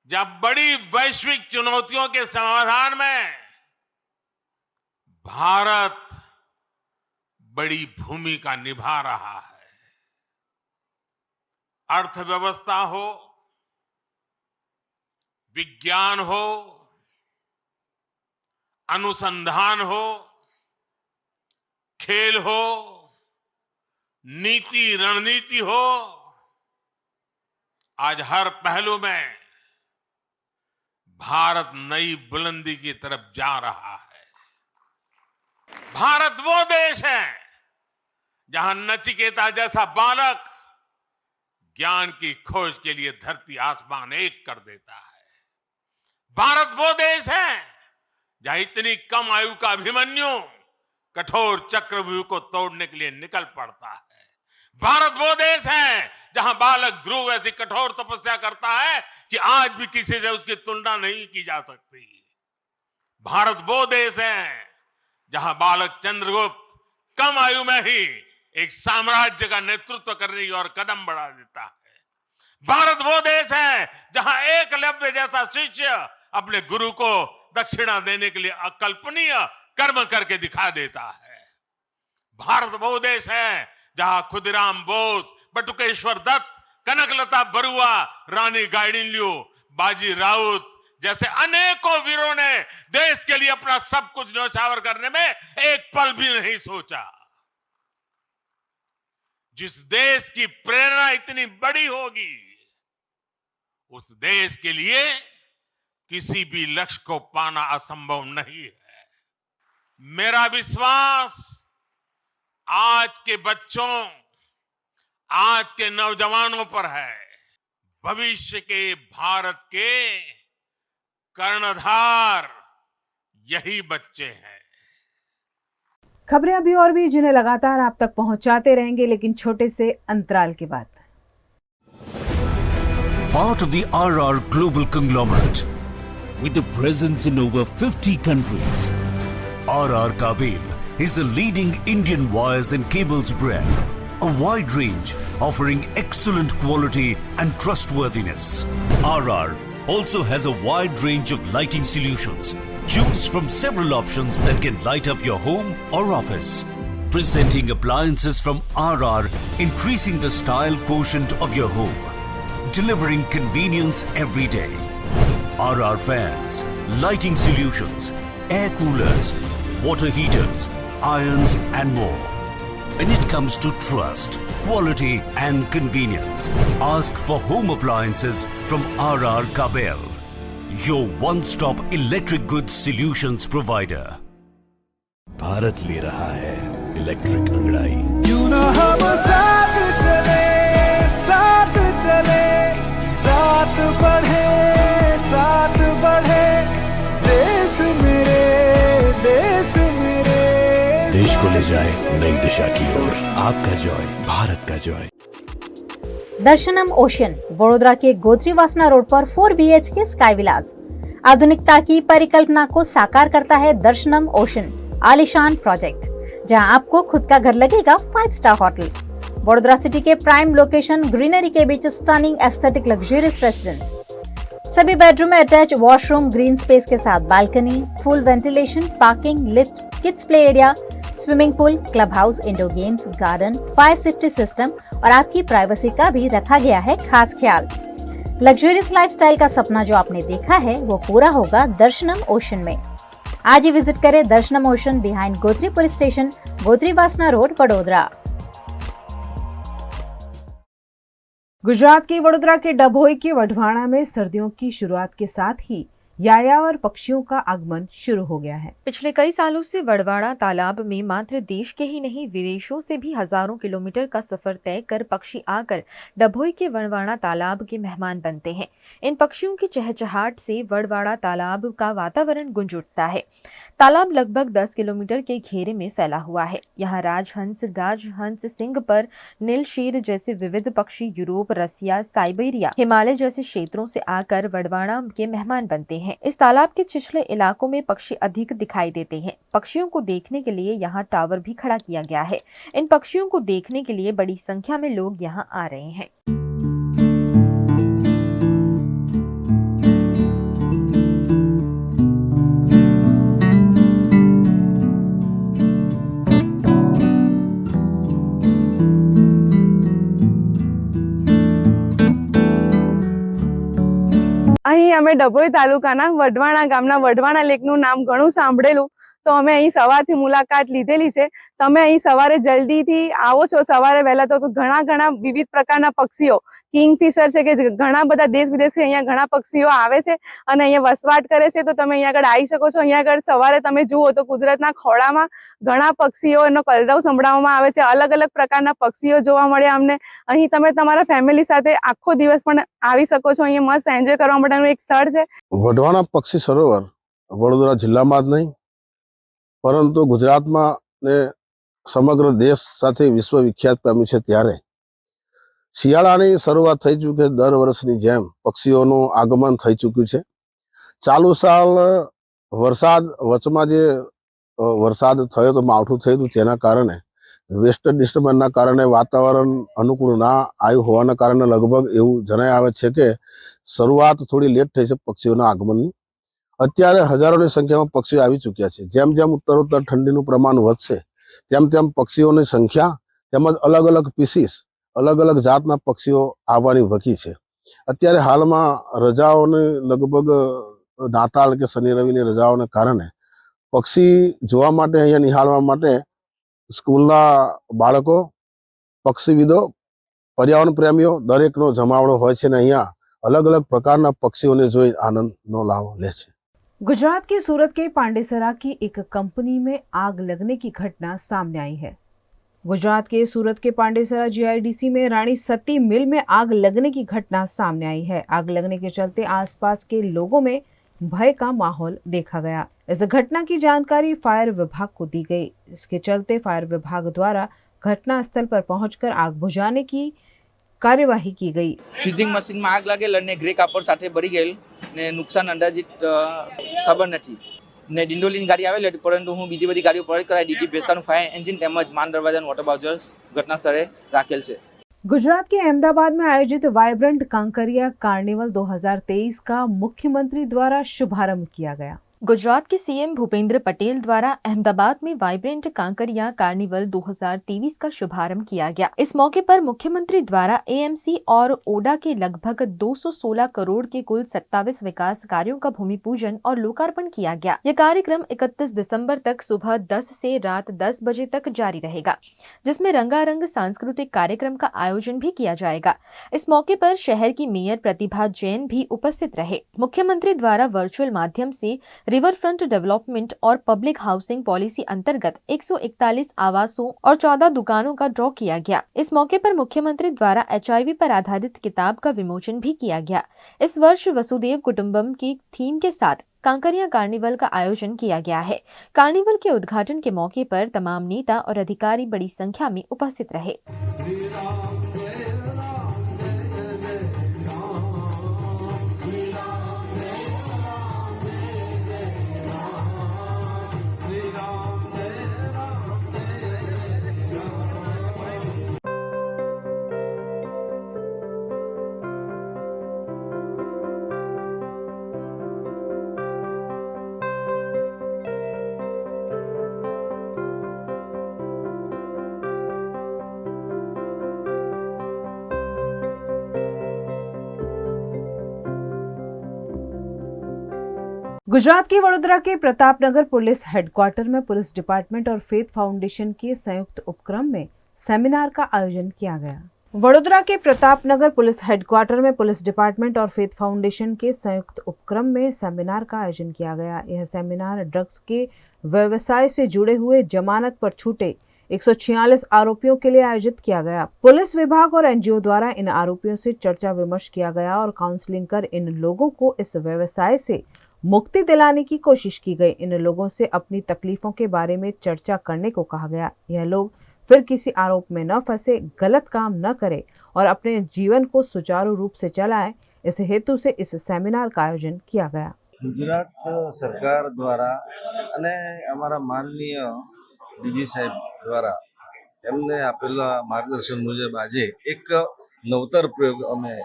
जब बड़ी वैश्विक चुनौतियों के समाधान में भारत बड़ी भूमिका निभा रहा है। अर्थव्यवस्था हो, विज्ञान हो, अनुसंधान हो, खेल हो, नीति रणनीति हो, आज हर पहलू में भारत नई बुलंदी की तरफ जा रहा है। भारत वो देश है जहां नचिकेता जैसा बालक ज्ञान की खोज के लिए धरती आसमान एक कर देता है। भारत वो देश है जहां इतनी कम आयु का अभिमन्यु कठोर चक्रव्यूह को तोड़ने के लिए निकल पड़ता है। भारत वो देश है जहां बालक ध्रुव ऐसी कठोर तपस्या करता है कि आज भी किसी से उसकी तुलना नहीं की जा सकती। भारत वो देश है जहां बालक चंद्रगुप्त कम आयु में ही एक साम्राज्य का नेतृत्व करने की ओर कदम बढ़ा देता है। भारत वो देश है जहां एकलव्य जैसा शिष्य अपने गुरु को दक्षिणा देने के लिए अकल्पनीय कर्म करके दिखा देता है। भारत वो देश है जहां खुदीराम बोस, बटुकेश्वर दत्त, कनकलता बरुआ, रानी गाइडिनल्यू, बाजी राउत जैसे अनेकों वीरों ने देश के लिए अपना सब कुछ न्यौछावर करने में एक पल भी नहीं सोचा। जिस देश की प्रेरणा इतनी बड़ी होगी, उस देश के लिए किसी भी लक्ष्य को पाना असंभव नहीं है। मेरा विश्वास आज के बच्चों, आज के नौजवानों पर है। भविष्य के भारत के कर्णधार यही बच्चे हैं। खबरें अभी और भी जिन्हें लगातार आप तक पहुंचाते रहेंगे, लेकिन छोटे से अंतराल के बाद। Part of the RR Global Conglomerate with a presence in over 50 countries, RR Kabel is a leading Indian wires and cables brand, a wide range offering excellent quality and trustworthiness. RR also has a wide range of lighting solutions. Choose from several options that can light up your home or office. Presenting appliances from RR, increasing the style quotient of your home. Delivering convenience every day. RR fans, lighting solutions, air coolers, water heaters, irons and more. When it comes to trust, quality and convenience, ask for home appliances from RR Kabel, your one-stop electric goods solutions provider. Bharat ले रहा है electric अंगड़ाई। क्यों ना हम साथ चले, साथ चले, साथ बढ़े, साथ बढ़े, देश मेरे, देश मेरे। देश को ले जाए नई दिशा की ओर। आपका जॉय, भारत का जॉय। दर्शनम ओशन, वडोदरा के गोत्रीवासना रोड पर 4 BHK स्काई विलास। आधुनिकता की परिकल्पना को साकार करता है दर्शनम ओशन आलीशान प्रोजेक्ट, जहां आपको खुद का घर लगेगा 5 स्टार होटल। वडोदरा सिटी के प्राइम लोकेशन, ग्रीनरी के बीच स्टनिंग एस्थेटिक लग्जरियस रेसिडेंस। सभी बेडरूम में अटैच वॉशरूम, ग्रीन स्पेस के साथ balcony, full ventilation, parking, lift, kids play area, swimming pool, club house, indoor games, garden, fire safety system और आपकी privacy का भी रखा गया है खास ख्याल। लग्जरियस लाइफस्टाइल का सपना जो आपने देखा है वो पूरा होगा दर्शनम ओशन में। आज ही विजिट करें दर्शनम ocean behind Gotri police station, गोत्रीवासना road, Vadodara. Gujarat के वडोदरा के डभोई के वढवाणा में सर्दियों की शुरुआत के साथ ही यायावर पक्षियों का आगमन शुरू हो गया है। पिछले कई सालों से वडवाणा तालाब में मात्र देश के ही नहीं विदेशों से भी हजारों किलोमीटर का सफर तय कर पक्षी आकर डभोई के वडवाणा तालाब के मेहमान बनते हैं। इन पक्षियों की चहचहाट से वडवाणा तालाब का वातावरण गूंज उठता है। तालाब लगभग 10 किलोमीटर के घेरे में फैला हुआ है। यहाँ राजहंस, गाजहंस, सिंह पर, नीलशीर जैसे विविध पक्षी यूरोप, रसिया, साइबेरिया, हिमालय जैसे क्षेत्रों से आकर वडवाणा के मेहमान बनते हैं। इस तालाब के छिछले इलाकों में पक्षी अधिक दिखाई देते हैं। पक्षियों को देखने के लिए यहाँ टावर भी खड़ा किया गया है। इन पक्षियों को देखने के लिए बड़ी संख्या में लोग यहाँ आ रहे हैं। અહીં અમે ડભોઈ તાલુકાના વઢવાણા ગામના વઢવાણા લેકનું નામ ઘણું સાંભળેલું, તો અમે અહીં સવારથી મુલાકાત લીધેલી છે. તમે અહીં સવારે જલ્દીથી આવો છો, સવારે વહેલા તો ઘણા વિવિધ પ્રકારના પક્ષીઓ, કિંગફિશર છે કે ઘણા બધા દેશ વિદેશથી અહીંયા ઘણા પક્ષીઓ આવે છે અને અહીંયા વસવાટ કરે છે. તો તમે અહીંયા આગળ આવી શકો છો. અહીંયા આગળ સવારે તમે જુઓ તો કુદરતના ખોળામાં ઘણા પક્ષીઓનો કલરવ સંભળાવવામાં આવે છે. અલગ અલગ પ્રકારના પક્ષીઓ જોવા મળે અમને. અહીં તમે તમારા ફેમિલી સાથે આખો દિવસ પણ આવી શકો છો. અહીંયા મસ્ત એન્જોય કરવા માટેનું એક સ્થળ છે. વઢવાણા પક્ષી સરોવર વડોદરા જિલ્લામાં જ નહીં પરંતુ ગુજરાતમાં ને સમગ્ર દેશ સાથે વિશ્વ વિખ્યાત પામ્યું છે. ત્યારે શિયાળાની શરૂઆત થઈ ચૂકી છે. દર વર્ષની જેમ પક્ષીઓનું આગમન થઈ ચૂક્યું છે. ચાલુ સાલ વચમાં જે વરસાદ થયો તો માવઠું થયું હતું, તેના કારણે વેસ્ટર્ન ડિસ્ટર્બન્સના કારણે વાતાવરણ અનુકૂળ ના આવ્યું હોવાના કારણે લગભગ એવું જણાય આવે છે કે શરૂઆત થોડી લેટ થઈ છે પક્ષીઓના આગમનની. અત્યારે હજારોની સંખ્યામાં પક્ષીઓ આવી ચૂક્યા છે. જેમ જેમ ઉત્તરોત્તર ઠંડીનું પ્રમાણ વધશે તેમ તેમ પક્ષીઓની સંખ્યા તેમજ અલગ અલગ પીસીસ, અલગ અલગ જાતના પક્ષીઓ આવવાની વકી છે. અત્યારે હાલમાં રજાઓને લગભગ નાતાલ કે શનિ રવિની રજાઓને કારણે પક્ષી જોવા માટે, અહીંયા નિહાળવા માટે સ્કૂલના બાળકો, પક્ષીવિદો, પર્યાવરણ પ્રેમીઓ દરેકનો જમાવડો હોય છે અને અહીંયા अलग अलग प्रकार पक्षियों ने जो आनंद नो लाभ ले छे। गुजरात के सूरत के पांडेसरा की एक कंपनी में आग लगने की घटना सामने आई है। गुजरात के सूरत के पांडेसरा जीआईडीसी में रानी सती मिल में आग लगने की घटना सामने आई है। आग लगने के चलते आसपास के लोगों में भय का माहौल देखा गया। इस घटना की जानकारी फायर विभाग को दी गई। इसके चलते फायर विभाग द्वारा घटना स्थल पर पहुंचकर आग बुझाने की कार्यवाही की गई। फ्रीजिंग मशीन में आग लागेल અને ગ્રે કાપડ સાથે ભરી ગયેલ ને નુકસાન અંદાજિત ખબર નથી ને ડિંડોલીની ગાડી આવેલી હતી, પરંતુ હું બીજી બધી ગાડીઓ પર કરાઈ દીધી। ભેસ્તાનું ફાયર એન્જિન તેમજ માન દરવાજાનું વોટર બાઉઝર ઘટના સ્થળે રાખેલ છે। गुजरात के अहमदाबाद में आयोजित वाइब्रेंट कांकरिया कार्निवल 2023 का मुख्यमंत्री द्वारा शुभारंभ किया गया। गुजरात के सीएम भूपेंद्र पटेल द्वारा अहमदाबाद में वाइब्रेंट कांकरिया कार्निवल 2023 का शुभारंभ किया गया। इस मौके पर मुख्यमंत्री द्वारा एएमसी और ओडा के लगभग 216 करोड़ के कुल 27 विकास कार्यों का भूमि पूजन और लोकार्पण किया गया। यह कार्यक्रम 31 दिसंबर तक सुबह 10 से रात 10 बजे तक जारी रहेगा, जिसमें रंगारंग सांस्कृतिक कार्यक्रम का आयोजन भी किया जाएगा। इस मौके पर शहर की मेयर प्रतिभा जैन भी उपस्थित रहे। मुख्यमंत्री द्वारा वर्चुअल माध्यम से रिवर फ्रंट डेवलपमेंट और पब्लिक हाउसिंग पॉलिसी अंतर्गत 141 आवासों और 14 दुकानों का ड्रॉ किया गया। इस मौके पर मुख्यमंत्री द्वारा HIV पर आधारित किताब का विमोचन भी किया गया। इस वर्ष वसुदेव कुटुंबम की थीम के साथ कांकरिया कार्निवल का आयोजन किया गया है। कार्निवल के उद्घाटन के मौके पर तमाम नेता और अधिकारी बड़ी संख्या में उपस्थित रहे। गुजरात के वडोदरा के प्रतापनगर पुलिस हेडक्वार्टर में पुलिस डिपार्टमेंट और फेथ फाउंडेशन के संयुक्त उपक्रम में सेमिनार का आयोजन किया गया। वडोदरा के प्रतापनगर पुलिस हेडक्वार्टर में पुलिस डिपार्टमेंट और फेथ फाउंडेशन के संयुक्त उपक्रम में सेमिनार का आयोजन किया गया। यह सेमिनार ड्रग्स के व्यवसाय से जुड़े हुए जमानत पर छूटे 146 आरोपियों के लिए आयोजित किया गया। पुलिस विभाग और एनजीओ द्वारा इन आरोपियों से चर्चा विमर्श किया गया और काउंसलिंग कर इन लोगों को इस व्यवसाय से मुक्ति दिलाने की कोशिश की गई। इन लोगों से अपनी तकलीफों के बारे में चर्चा करने को कहा गया। यह लोग फिर किसी आरोप में न फंसे, गलत काम न करें और अपने जीवन को सुचारू रूप से चलाएं, इस हेतु से इस सेमिनार का आयोजन किया गया। गुजरात सरकार द्वारा અને અમારા માનનીય ડીજી સાહેબ દ્વારા એમને આપેલા માર્ગદર્શન મુજબ આજે એક નવતર પ્રયોગ અમે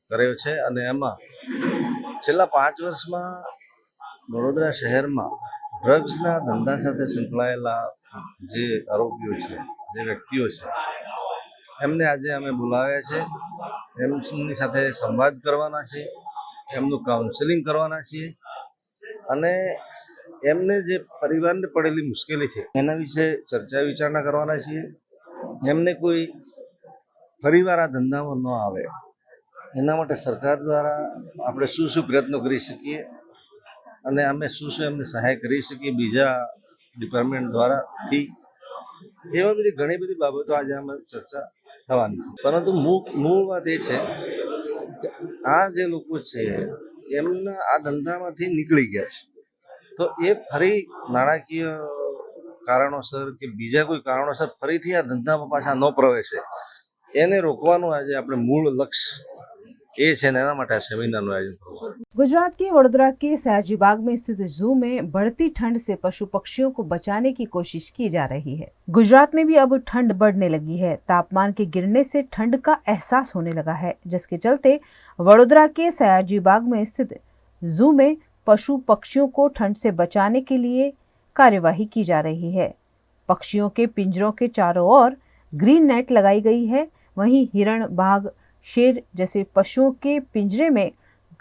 કર્યો છે અને એમાં છેલ્લા 5 વર્ષમાં વડોદરા શહેરમાં ડ્રગ્સના ધંધા સાથે સંકળાયેલા જે આરોપીઓ છે, જે વ્યક્તિઓ છે, એમને આજે અમે બોલાવ્યા છે, એમની સાથે સંવાદ કરવાના છે એમનું કાઉન્સેલિંગ કરવાના છીએ અને એમને જે પરિવારને પડેલી મુશ્કેલી છે એના વિશે ચર્ચા વિચારણા કરવાના છીએ. એમને કોઈ ફરીવાર આ ધંધામાં ન આવે એના માટે સરકાર દ્વારા આપણે શું પ્રયત્નો કરી શકીએ અને અમે શું એમને સહાય કરી શકીએ બીજા ડિપાર્ટમેન્ટ દ્વારાથી, એવા બધી ઘણી બધી બાબતો આજે અમે ચર્ચા થવાની છે. પરંતુ મૂળ વાત એ છે કે આ જે લોકો છે એમના આ ધંધામાંથી નીકળી ગયા છે, તો એ ફરી નાણાકીય કારણોસર કે બીજા કોઈ કારણોસર ફરીથી આ ધંધામાં પાછા ન પ્રવેશે એને રોકવાનું આજે આપણે મૂળ લક્ષ્ય એ છે ને એના માટે આ સેમિનારનું આયોજન કર્યું છે. गुजरात के वडोदरा के सयाजी बाग में स्थित जू में बढ़ती ठंड से पशु पक्षियों को बचाने की कोशिश की जा रही है. गुजरात में भी अब ठंड बढ़ने लगी है. तापमान के गिरने से ठंड का एहसास होने लगा है, जिसके चलते वडोदरा के सयाजी बाग में स्थित जू में पशु पक्षियों को ठंड से बचाने के लिए कार्यवाही की जा रही है. पक्षियों के पिंजरों के चारों ओर ग्रीन नेट लगाई गई है. वहीं हिरण, बाघ, शेर जैसे पशुओं के पिंजरे में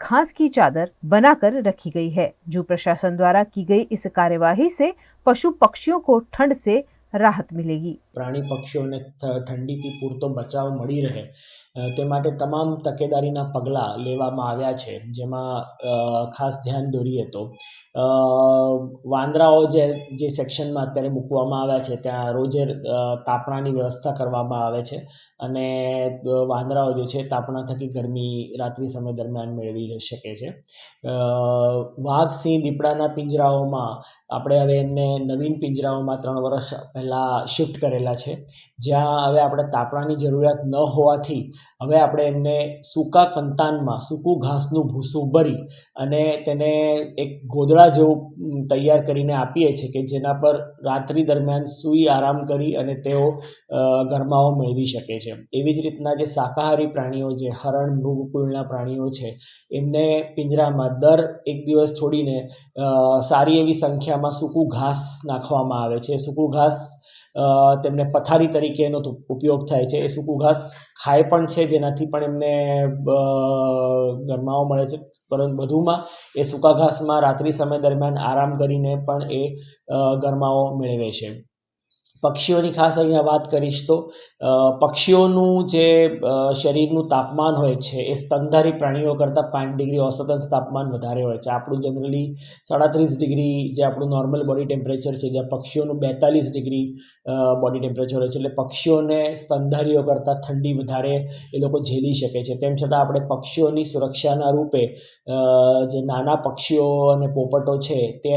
घास की चादर बनाकर रखी गई है. जू प्रशासन द्वारा की गई इस कार्यवाही से पशु पक्षियों को ठंड से राहत मिलेगी. प्राणी पक्षीओने ठंडीथी पूरतो बचाव मळी रहे ते माटे तमाम तकेदारीना पगलां लेवामां आव्या छे, जेमां खास ध्यान दोरीए तो वांदराओ जे सेक्शनमां अत्यारे मूकवामां आव्या छे त्यां रोजे तापणानी व्यवस्था करवामां आवे छे અને વાંદરાઓ જે છે તાપણા થકી ગરમી રાત્રિ સમય દરમિયાન મેળવી શકે છે. વાઘ, સિંહ, દીપડાના પિંજરાઓમાં આપણે હવે એમને નવીન પિંજરાઓમાં 3 વર્ષ પહેલાં શિફ્ટ કરેલા છે, જ્યાં હવે આપણે તાપણાની જરૂરિયાત ન હોવાથી હવે આપણે એમને સૂકા કંતાનમાં સૂકું ઘાસનું ભૂસું ભરી અને તેને એક ગોદડા જેવું તૈયાર કરીને આપીએ છીએ કે જેના પર રાત્રિ દરમિયાન સૂઈ આરામ કરી અને તેઓ ગરમાવો મેળવી શકે છે. એવી જ રીતના જે શાકાહારી પ્રાણીઓ જે હરણ, મૃગકુળના પ્રાણીઓ છે એમને પિંજરામાં દર એક દિવસ છોડીને સારી એવી સંખ્યામાં સૂકું ઘાસ નાખવામાં આવે છે. સૂકું ઘાસ તેમને પથારી તરીકેનો ઉપયોગ થાય છે. એ સૂકું ઘાસ ખાય પણ છે, જેનાથી પણ એમને ગરમાવો મળે છે, પરંતુ વધુમાં એ સૂકા ઘાસમાં રાત્રિ સમય દરમિયાન આરામ કરીને પણ એ ગરમાવો મેળવે છે. પક્ષીઓની ખાસ અહીંયા વાત કરીશ તો પક્ષીઓનું જે શરીરનું તાપમાન હોય છે એ સ્તનધારી પ્રાણીઓ કરતાં 5 ડિગ્રી औसतन તાપમાન વધારે હોય છે. આપણું જનરલી 37 ડિગ્રી જે આપણું નોર્મલ બોડી ટેમ્પરેચર છે, જ્યાં પક્ષીઓનું 42 ડિગ્રી બોડી ટેમ્પરેચર હોય છે. એટલે પક્ષીઓને સ્તનધારીઓ કરતાં ઠંડી વધારે એ લોકો ઝેલી શકે છે. તેમ છતાં આપણે પક્ષીઓની સુરક્ષાના રૂપે જે નાના પક્ષીઓ અને પોપટો છે તે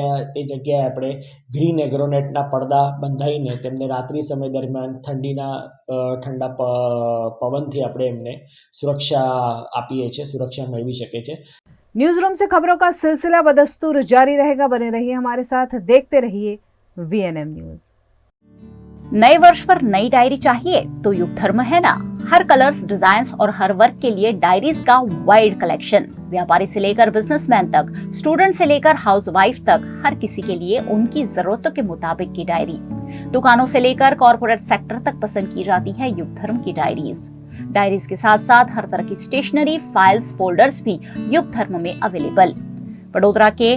જગ્યાએ આપણે ગ્રીન એગ્રોનેટના પડદા બંધાઈને તેમને રાત્રિ સમય દરમિયાન ઠંડીના ઠંડા પવનથી આપણે એમને સુરક્ષા આપીએ છીએ, સુરક્ષા મેળવી શકે છે. न्यूज रूम से खबरों का सिलसिला बदस्तूर जारी रहेगा. बने रहिए हमारे साथ, देखते रहिए VNM न्यूज. नए वर्ष पर नई डायरी चाहिए तो युग धर्म है ना. हर कलर्स, डिजाइन्स और हर वर्क के लिए डायरीज का वाइड कलेक्शन. व्यापारी से लेकर बिजनेसमैन तक, स्टूडेंट से लेकर हाउसवाइफ तक, हर किसी के लिए उनकी जरूरतों के मुताबिक की डायरी. दुकानों से लेकर कॉर्पोरेट सेक्टर तक पसंद की जाती है युग धर्म की डायरीज. डायरीज के साथ साथ हर तरह की स्टेशनरी, फाइल्स, फोल्डर्स भी युग धर्म में अवेलेबल. वडोदरा के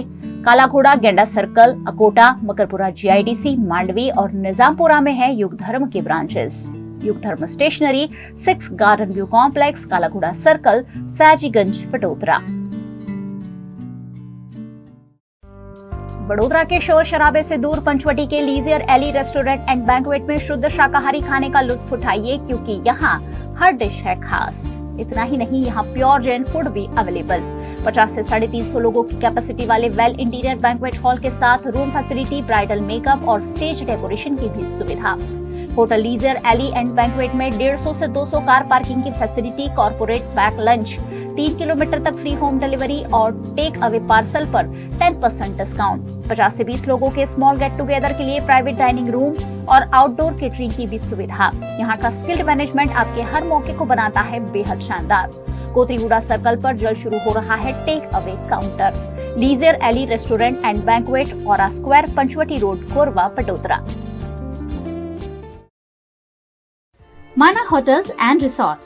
कालाघोड़ा, गेंडा सर्कल, अकोटा, मकरपुरा GIDC, मांडवी और निजामपुरा में है युग धर्म के branches. Yug Dharma stationery, 6 garden view complex, Kalaghoda circle, Sayajiganj, Vadodara. Vadodara के शोर शराबे से दूर पंचवटी के leisure Eli restaurant and banquet में शुद्ध शाकाहारी खाने का लुत्फ उठाइए, क्योंकि यहाँ हर डिश है खास. इतना ही नहीं, यहाँ प्योर जैन फूड भी अवेलेबल. 50 से 350 लोगों की कैपेसिटी वाले वेल इंटीरियर बैंक्वेट हॉल के साथ रूम फैसिलिटी, ब्राइडल मेकअप और स्टेज डेकोरेशन की भी सुविधा. होटल लीजियर एली एंड बैंक्वेट में 150 से 200 कार पार्किंग की facility, corporate pack lunch, 3 kilometre तक फ्री होम डिलीवरी और टेक अवे पार्सल पर 10% डिस्काउंट. 50 से 20 लोगों के स्मॉल गेट टुगेदर के लिए प्राइवेट डाइनिंग रूम और आउटडोर केटरिंग की भी सुविधा. यहाँ का स्किल्ड मैनेजमेंट आपके हर मौके को बनाता है बेहद शानदार. कोतरीगुड़ा सर्कल पर जल्द शुरू हो रहा है take away counter. Leisure Eli restaurant and banquet, aura square, Panchvati road, Gorwa, Vadodara. माना होटल्स एंड रिसोर्ट,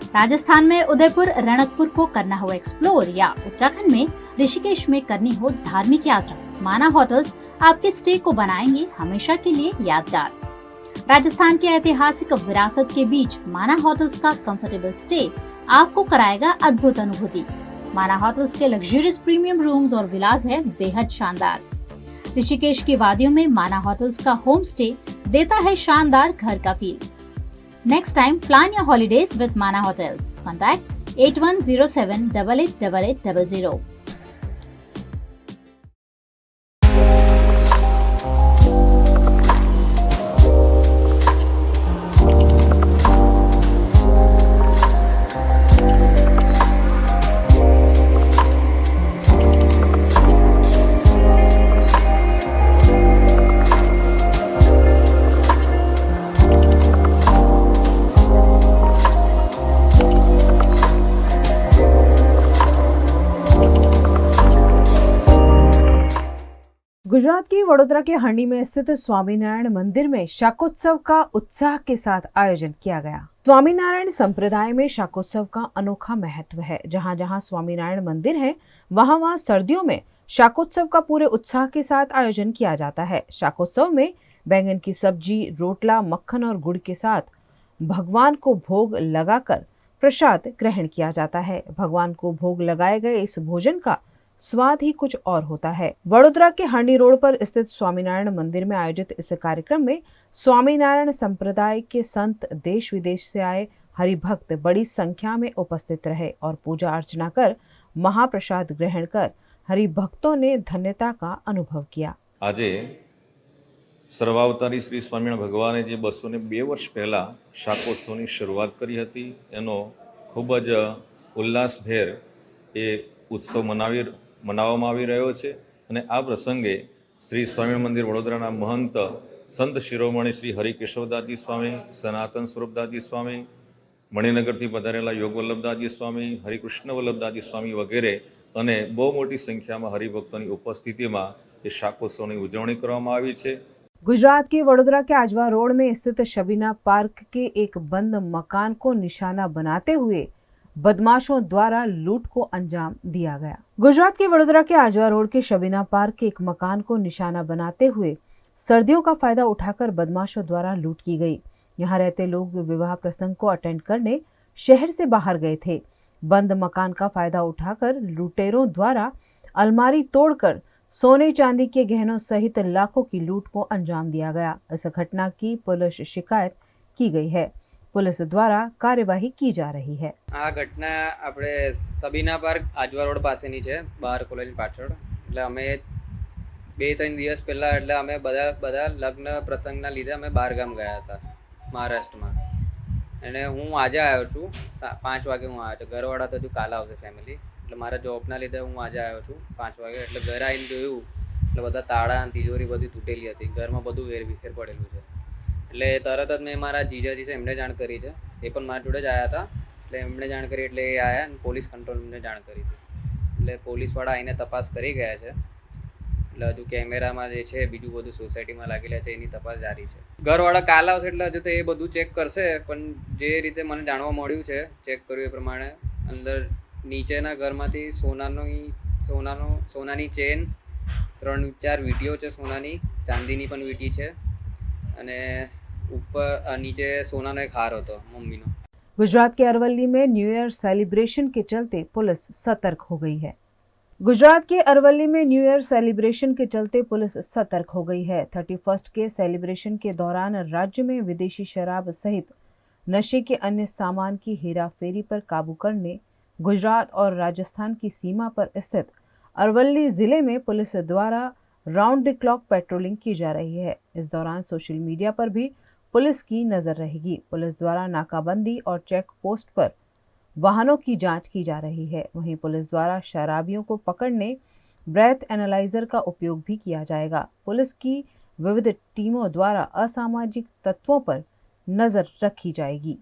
राजस्थान में उदयपुर रणकपुर को करना हो एक्सप्लोर या उत्तराखंड में ऋषिकेश में करनी हो धार्मिक यात्रा, माना होटल्स आपके स्टे को बनाएंगे हमेशा के लिए यादगार। राजस्थान के ऐतिहासिक विरासत के बीच माना होटल्स का कंफर्टेबल स्टे आपको कराएगा अद्भुत अनुभूति। माना होटल्स के लग्जरियस प्रीमियम रूम्स और विलास है बेहद शानदार। ऋषिकेश की वादियों में माना होटल्स का होम स्टे देता है शानदार घर का feel. Next time plan your holidays with माना होटल्स। कॉन्टैक्ट 8107888800। गुजरात के वडोदरा के हरणी में स्थित स्वामीनारायण मंदिर में शाकोत्सव का उत्साह के साथ आयोजन किया गया। स्वामीनारायण संप्रदाय में शाकोत्सव का अनोखा महत्व है। जहां जहां स्वामीनारायण मंदिर है, वहां वहां सर्दियों में शाकोत्सव का पूरे उत्साह के साथ आयोजन किया जाता है। शाकोत्सव में बैंगन की सब्जी, रोटला, मक्खन और गुड़ के साथ भगवान को भोग लगाकर प्रसाद ग्रहण किया जाता है। भगवान को भोग लगाए गए इस भोजन का स्वाद ही कुछ और होता है। वडोदरा के हरणी रोड पर स्थित स्वामीनारायण मंदिर में आयोजित इस कार्यक्रम में स्वामीनारायण संप्रदाय के संत, देश विदेश से आए हरिभक्त बड़ी संख्या में उपस्थित रहे और पूजा अर्चना कर महाप्रसाद ग्रहण कर हरिभक्तों ने धन्यता का अनुभव किया। આજે સર્વાવતારી શ્રી સ્વામિનારાયણ ભગવાને જે 202 વર્ષ પહેલાં શાકોત્સવની શરૂઆત કરી હતી, એનો ખૂબ જ ઉલ્લાસભેર એ ઉત્સવ મનાવવામાં આવી રહ્યો છે। અને આ પ્રસંગે શ્રી સ્વામિનારાયણ મંદિર વડોદરાના મહંત સંત શિરોમણી શ્રી હરિકેશવદાસજી સ્વામી, સનાતન સ્વરૂપદાસજી સ્વામી, મણિનગરથી પધારેલા યોગવલ્લભદાસજી સ્વામી, હરિકૃષ્ણ વલ્લભદાસજી સ્વામી વગેરે અને બહુ મોટી સંખ્યામાં હરિભક્તોની ઉપસ્થિતિમાં એ શાકોત્સવની ઉજવણી કરવામાં આવી છે। गुजरात के वडोदरा के आजवा रोड में स्थित शबीना पार्क के एक बंद मकान को निशाना बनाते हुए बदमाशों द्वारा लूट को अंजाम दिया गया। गुजरात के वडोदरा के आजवा रोड के शबीना पार्क के एक मकान को निशाना बनाते हुए सर्दियों का फायदा उठाकर बदमाशों द्वारा लूट की गई। यहाँ रहते लोग विवाह प्रसंग को अटेंड करने शहर से बाहर गए थे। बंद मकान का फायदा उठाकर लुटेरों द्वारा अलमारी तोड़कर सोने चांदी के गहनों सहित लाखों की लूट को अंजाम दिया गया। इस घटना की पुलिस शिकायत की गई है। पुलिस द्वारा कार्यवाही की जा रही है। आ घटना આપણે સબીના પાર્ક આજવા રોડ પાસેની છે, બહાર કોલેજ પાછળ। એટલે અમે 2-3 દિવસ પહેલા એટલે અમે બધા લગ્ન પ્રસંગના લીધે અમે બહાર ગામ ગયા હતા મહારાષ્ટ્રમાં। અને હું આજે આવ્યો છું 5 વાગે હું આવ્યો છું। ઘરવાળા તો હજુ કાલે આવશે ફેમિલી, એટલે મારા જોબના લીધે હું આજે આવ્યો છું 5 વાગે। એટલે ઘરે આવીને જોયું એટલે બધા તાળા અને તિજોરી બધી તૂટેલી હતી, ઘરમાં બધું વેરવિખેર પડેલું છે। એટલે તરત જ મેં મારા જીજાજી છે એમને જાણ કરી છે, એ પણ મારા જોડે જ આવ્યા હતા। એટલે એમણે જાણ કરી એટલે એ આવ્યા અને પોલીસ કંટ્રોલને જાણ કરી હતી। એટલે પોલીસવાળા આવીને તપાસ કરી ગયા છે। એટલે હજુ કેમેરામાં જે છે બીજું બધું સોસાયટીમાં લાગેલા છે એની તપાસ જારી છે। ઘરવાળા કાલ આવશે એટલે હજુ તો એ બધું ચેક કરશે, પણ જે રીતે મને જાણવા મળ્યું છે ચેક કર્યું એ પ્રમાણે અંદર નીચેના ઘરમાંથી સોનાની ચેન, 3-4 વીંટીઓ છે સોનાની, ચાંદીની પણ વીંટી છે અને ऊपर नीचे सोना एक हार होता मम्मी नो। गुजरात के अरवली में न्यू ईयर सेलिब्रेशन के चलते पुलिस सतर्क हो गई है। गुजरात के अरवली में न्यू ईयर सेलिब्रेशन के चलते पुलिस सतर्क हो गई है। 31st के सेलिब्रेशन के दौरान राज्य में विदेशी शराब सहित नशे के अन्य सामान की हेराफेरी पर काबू करने गुजरात और राजस्थान की सीमा पर स्थित अरवली जिले में पुलिस द्वारा राउंड द क्लॉक पेट्रोलिंग की जा रही है। इस दौरान सोशल मीडिया पर भी पुलिस की नजर रहेगी। पुलिस द्वारा नाकाबंदी और चेक पोस्ट पर वाहनों की जांच की जा रही है। वहीं पुलिस द्वारा शराबियों को पकड़ने ब्रेथ एनालाइजर का उपयोग भी किया जाएगा। पुलिस की विविध टीमों द्वारा असामाजिक तत्वों पर नजर रखी जाएगी।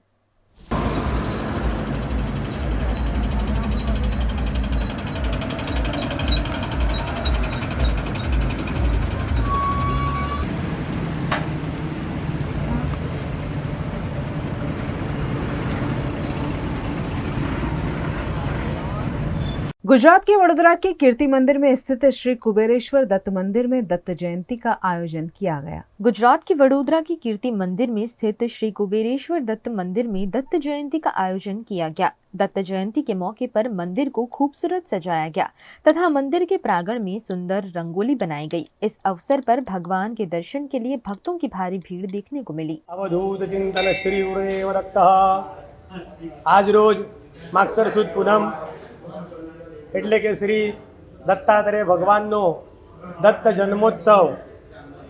गुजरात के वडोदरा के कीर्ति मंदिर में स्थित श्री कुबेरेश्वर दत्त मंदिर में दत्त जयंती का आयोजन किया गया। गुजरात के वडोदरा के कीर्ति मंदिर में स्थित श्री कुबेरेश्वर दत्त मंदिर में दत्त जयंती का आयोजन किया गया। दत्त जयंती के मौके पर मंदिर को खूबसूरत सजाया गया तथा मंदिर के प्रांगण में सुंदर रंगोली बनाई गई। इस अवसर पर भगवान के दर्शन के लिए भक्तों की भारी भीड़ देखने को मिली। अवधूत चिंतन श्री गुरुदेव दत्त आज रोज मागसर सुद पूनम એટલે કે શ્રી દત્તાત્રેય ભગવાનનો દત્ત જન્મોત્સવ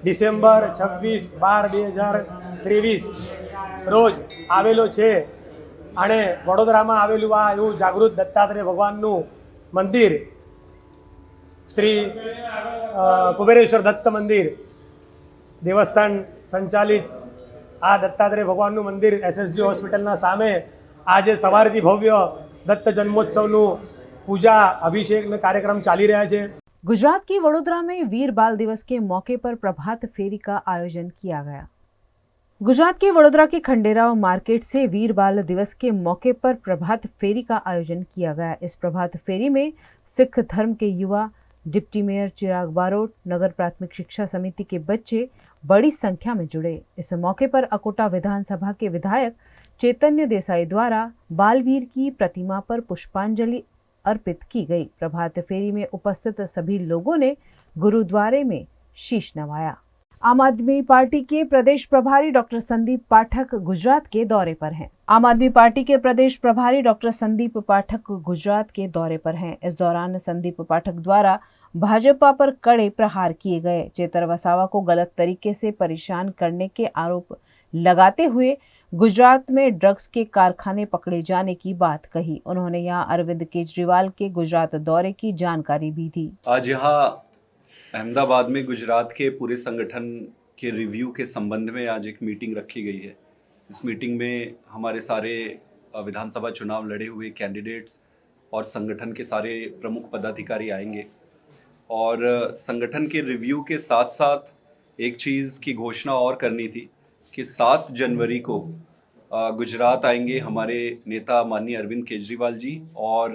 ડિસેમ્બર 26/12/2023 રોજ આવેલો છે અને વડોદરામાં આવેલું આ એવું જાગૃત દત્તાત્રેય ભગવાનનું મંદિર શ્રી કુબેરેશ્વર દત્ત મંદિર દેવસ્થાન સંચાલિત આ દત્તાત્રેય ભગવાનનું મંદિર SSG હોસ્પિટલના સામે આજે સવારથી ભવ્ય દત્ત જન્મોત્સવનું पूजा अभिषेक में कार्यक्रम चाली रहा है। गुजरात के वडोदरा में वीर बाल दिवस के मौके पर प्रभात फेरी का आयोजन किया गया। गुजरात के वडोदरा के खंडेराव मार्केट से वीर बाल दिवस के मौके पर प्रभात फेरी का आयोजन किया गया। इस प्रभात फेरी में सिख धर्म के युवा, डिप्टी मेयर चिराग बारोट, नगर प्राथमिक शिक्षा समिति के बच्चे बड़ी संख्या में जुड़े। इस मौके पर अकोटा विधानसभा के विधायक चैतन्य देसाई द्वारा बालवीर की प्रतिमा पर पुष्पांजलि अर्पित की गई। प्रभात फेरी में उपस्थित सभी लोगों ने गुरुद्वारे में शीश नवाया। आम आदमी पार्टी के प्रदेश प्रभारी डॉक्टर संदीप पाठक गुजरात के दौरे पर हैं। आम आदमी पार्टी के प्रदेश प्रभारी डॉक्टर संदीप पाठक गुजरात के दौरे पर हैं। इस दौरान संदीप पाठक द्वारा भाजपा पर कड़े प्रहार किए गए। चेतर वसावा को गलत तरीके से परेशान करने के आरोप लगाते हुए गुजरात में ड्रग्स के कारखाने पकड़े जाने की बात कही। उन्होंने यहां अरविंद केजरीवाल के गुजरात दौरे की जानकारी भी दी। आज यहाँ अहमदाबाद में गुजरात के पूरे संगठन के रिव्यू के संबंध में आज एक मीटिंग रखी गई है। इस मीटिंग में हमारे सारे विधानसभा चुनाव लड़े हुए कैंडिडेट्स और संगठन के सारे प्रमुख पदाधिकारी आएंगे और संगठन के रिव्यू के साथ साथ एक चीज़ की घोषणा और करनी थी कि 7 जनवरी को गुजरात आएंगे हमारे नेता माननीय अरविंद केजरीवाल जी और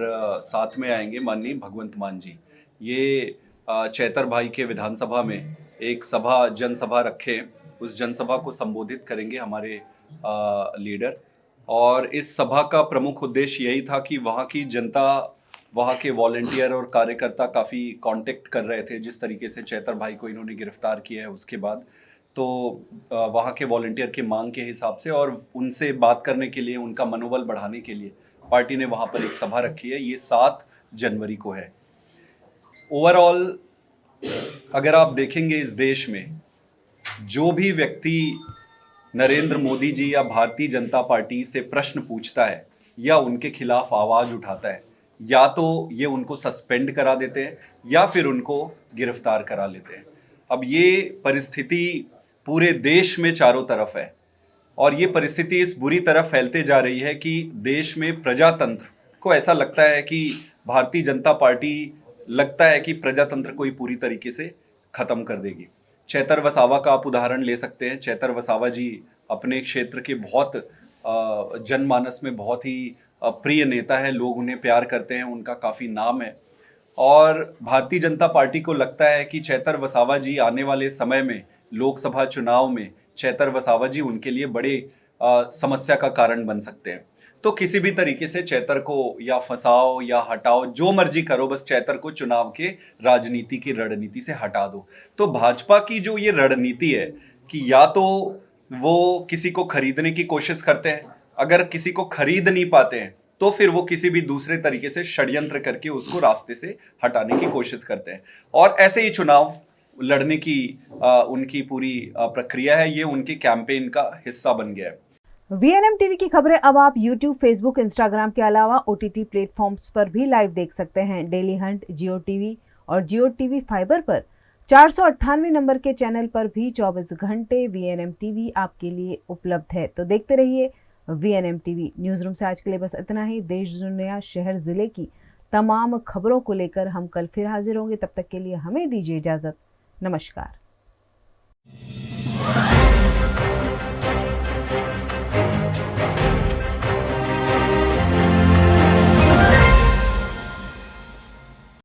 साथ में आएंगे माननीय भगवंत मान जी। ये चैतर भाई के विधानसभा में एक जनसभा रखे, उस जनसभा को संबोधित करेंगे हमारे लीडर। और इस सभा का प्रमुख उद्देश्य यही था कि वहाँ की जनता, वहाँ के वॉलंटियर और कार्यकर्ता काफ़ी कांटेक्ट कर रहे थे। जिस तरीके से चैतर भाई को इन्होंने गिरफ्तार किया है उसके बाद, तो वहाँ के वॉलंटियर की मांग के हिसाब से और उनसे बात करने के लिए, उनका मनोबल बढ़ाने के लिए पार्टी ने वहाँ पर एक सभा रखी है। ये 7 जनवरी को है। ओवरऑल अगर आप देखेंगे इस देश में जो भी व्यक्ति नरेंद्र मोदी जी या भारतीय जनता पार्टी से प्रश्न पूछता है या उनके खिलाफ आवाज़ उठाता है, या तो ये उनको सस्पेंड करा देते हैं या फिर उनको गिरफ्तार करा लेते हैं। अब ये परिस्थिति पूरे देश में चारों तरफ है और ये परिस्थिति इस बुरी तरफ फैलते जा रही है कि देश में प्रजातंत्र को ऐसा लगता है कि भारतीय जनता पार्टी लगता है कि प्रजातंत्र को ही पूरी तरीके से ख़त्म कर देगी। चैतर वसावा का आप उदाहरण ले सकते हैं। चैतर वसावा जी अपने क्षेत्र के बहुत जनमानस में बहुत ही प्रिय नेता है, लोग उन्हें प्यार करते हैं, उनका काफ़ी नाम है। और भारतीय जनता पार्टी को लगता है कि चैतर वसावा जी आने वाले समय में लोकसभा चुनाव में चैतर वसावा जी उनके लिए बड़े समस्या का कारण बन सकते हैं। तो किसी भी तरीके से चैतर को या फंसाओ या हटाओ, जो मर्जी करो, बस चैतर को चुनाव के राजनीति की रणनीति से हटा दो। तो भाजपा की जो ये रणनीति है कि या तो वो किसी को खरीदने की कोशिश करते हैं, अगर किसी को खरीद नहीं पाते हैं तो फिर वो किसी भी दूसरे तरीके से षड्यंत्र करके उसको रास्ते से हटाने की कोशिश करते हैं। और ऐसे ही चुनाव लड़ने की उनकी पूरी प्रक्रिया है, ये उनके कैंपेन का हिस्सा बन गया है। VNM टीवी की खबरें अब आप YouTube, Facebook, Instagram के अलावा OTT प्लेटफॉर्म्स पर भी लाइव देख सकते हैं। डेली हंट, जियो टीवी और जियो टीवी फाइबर पर 498 नंबर के चैनल पर भी 24 घंटे VNM टीवी आपके लिए उपलब्ध है। तो देखते रहिए VNM टीवी। न्यूज रूम से आज के लिए बस इतना ही। देश, दुनिया, शहर, जिले की तमाम खबरों को लेकर हम कल फिर हाजिर होंगे। तब तक के लिए हमें दीजिए इजाजत। नमस्कार।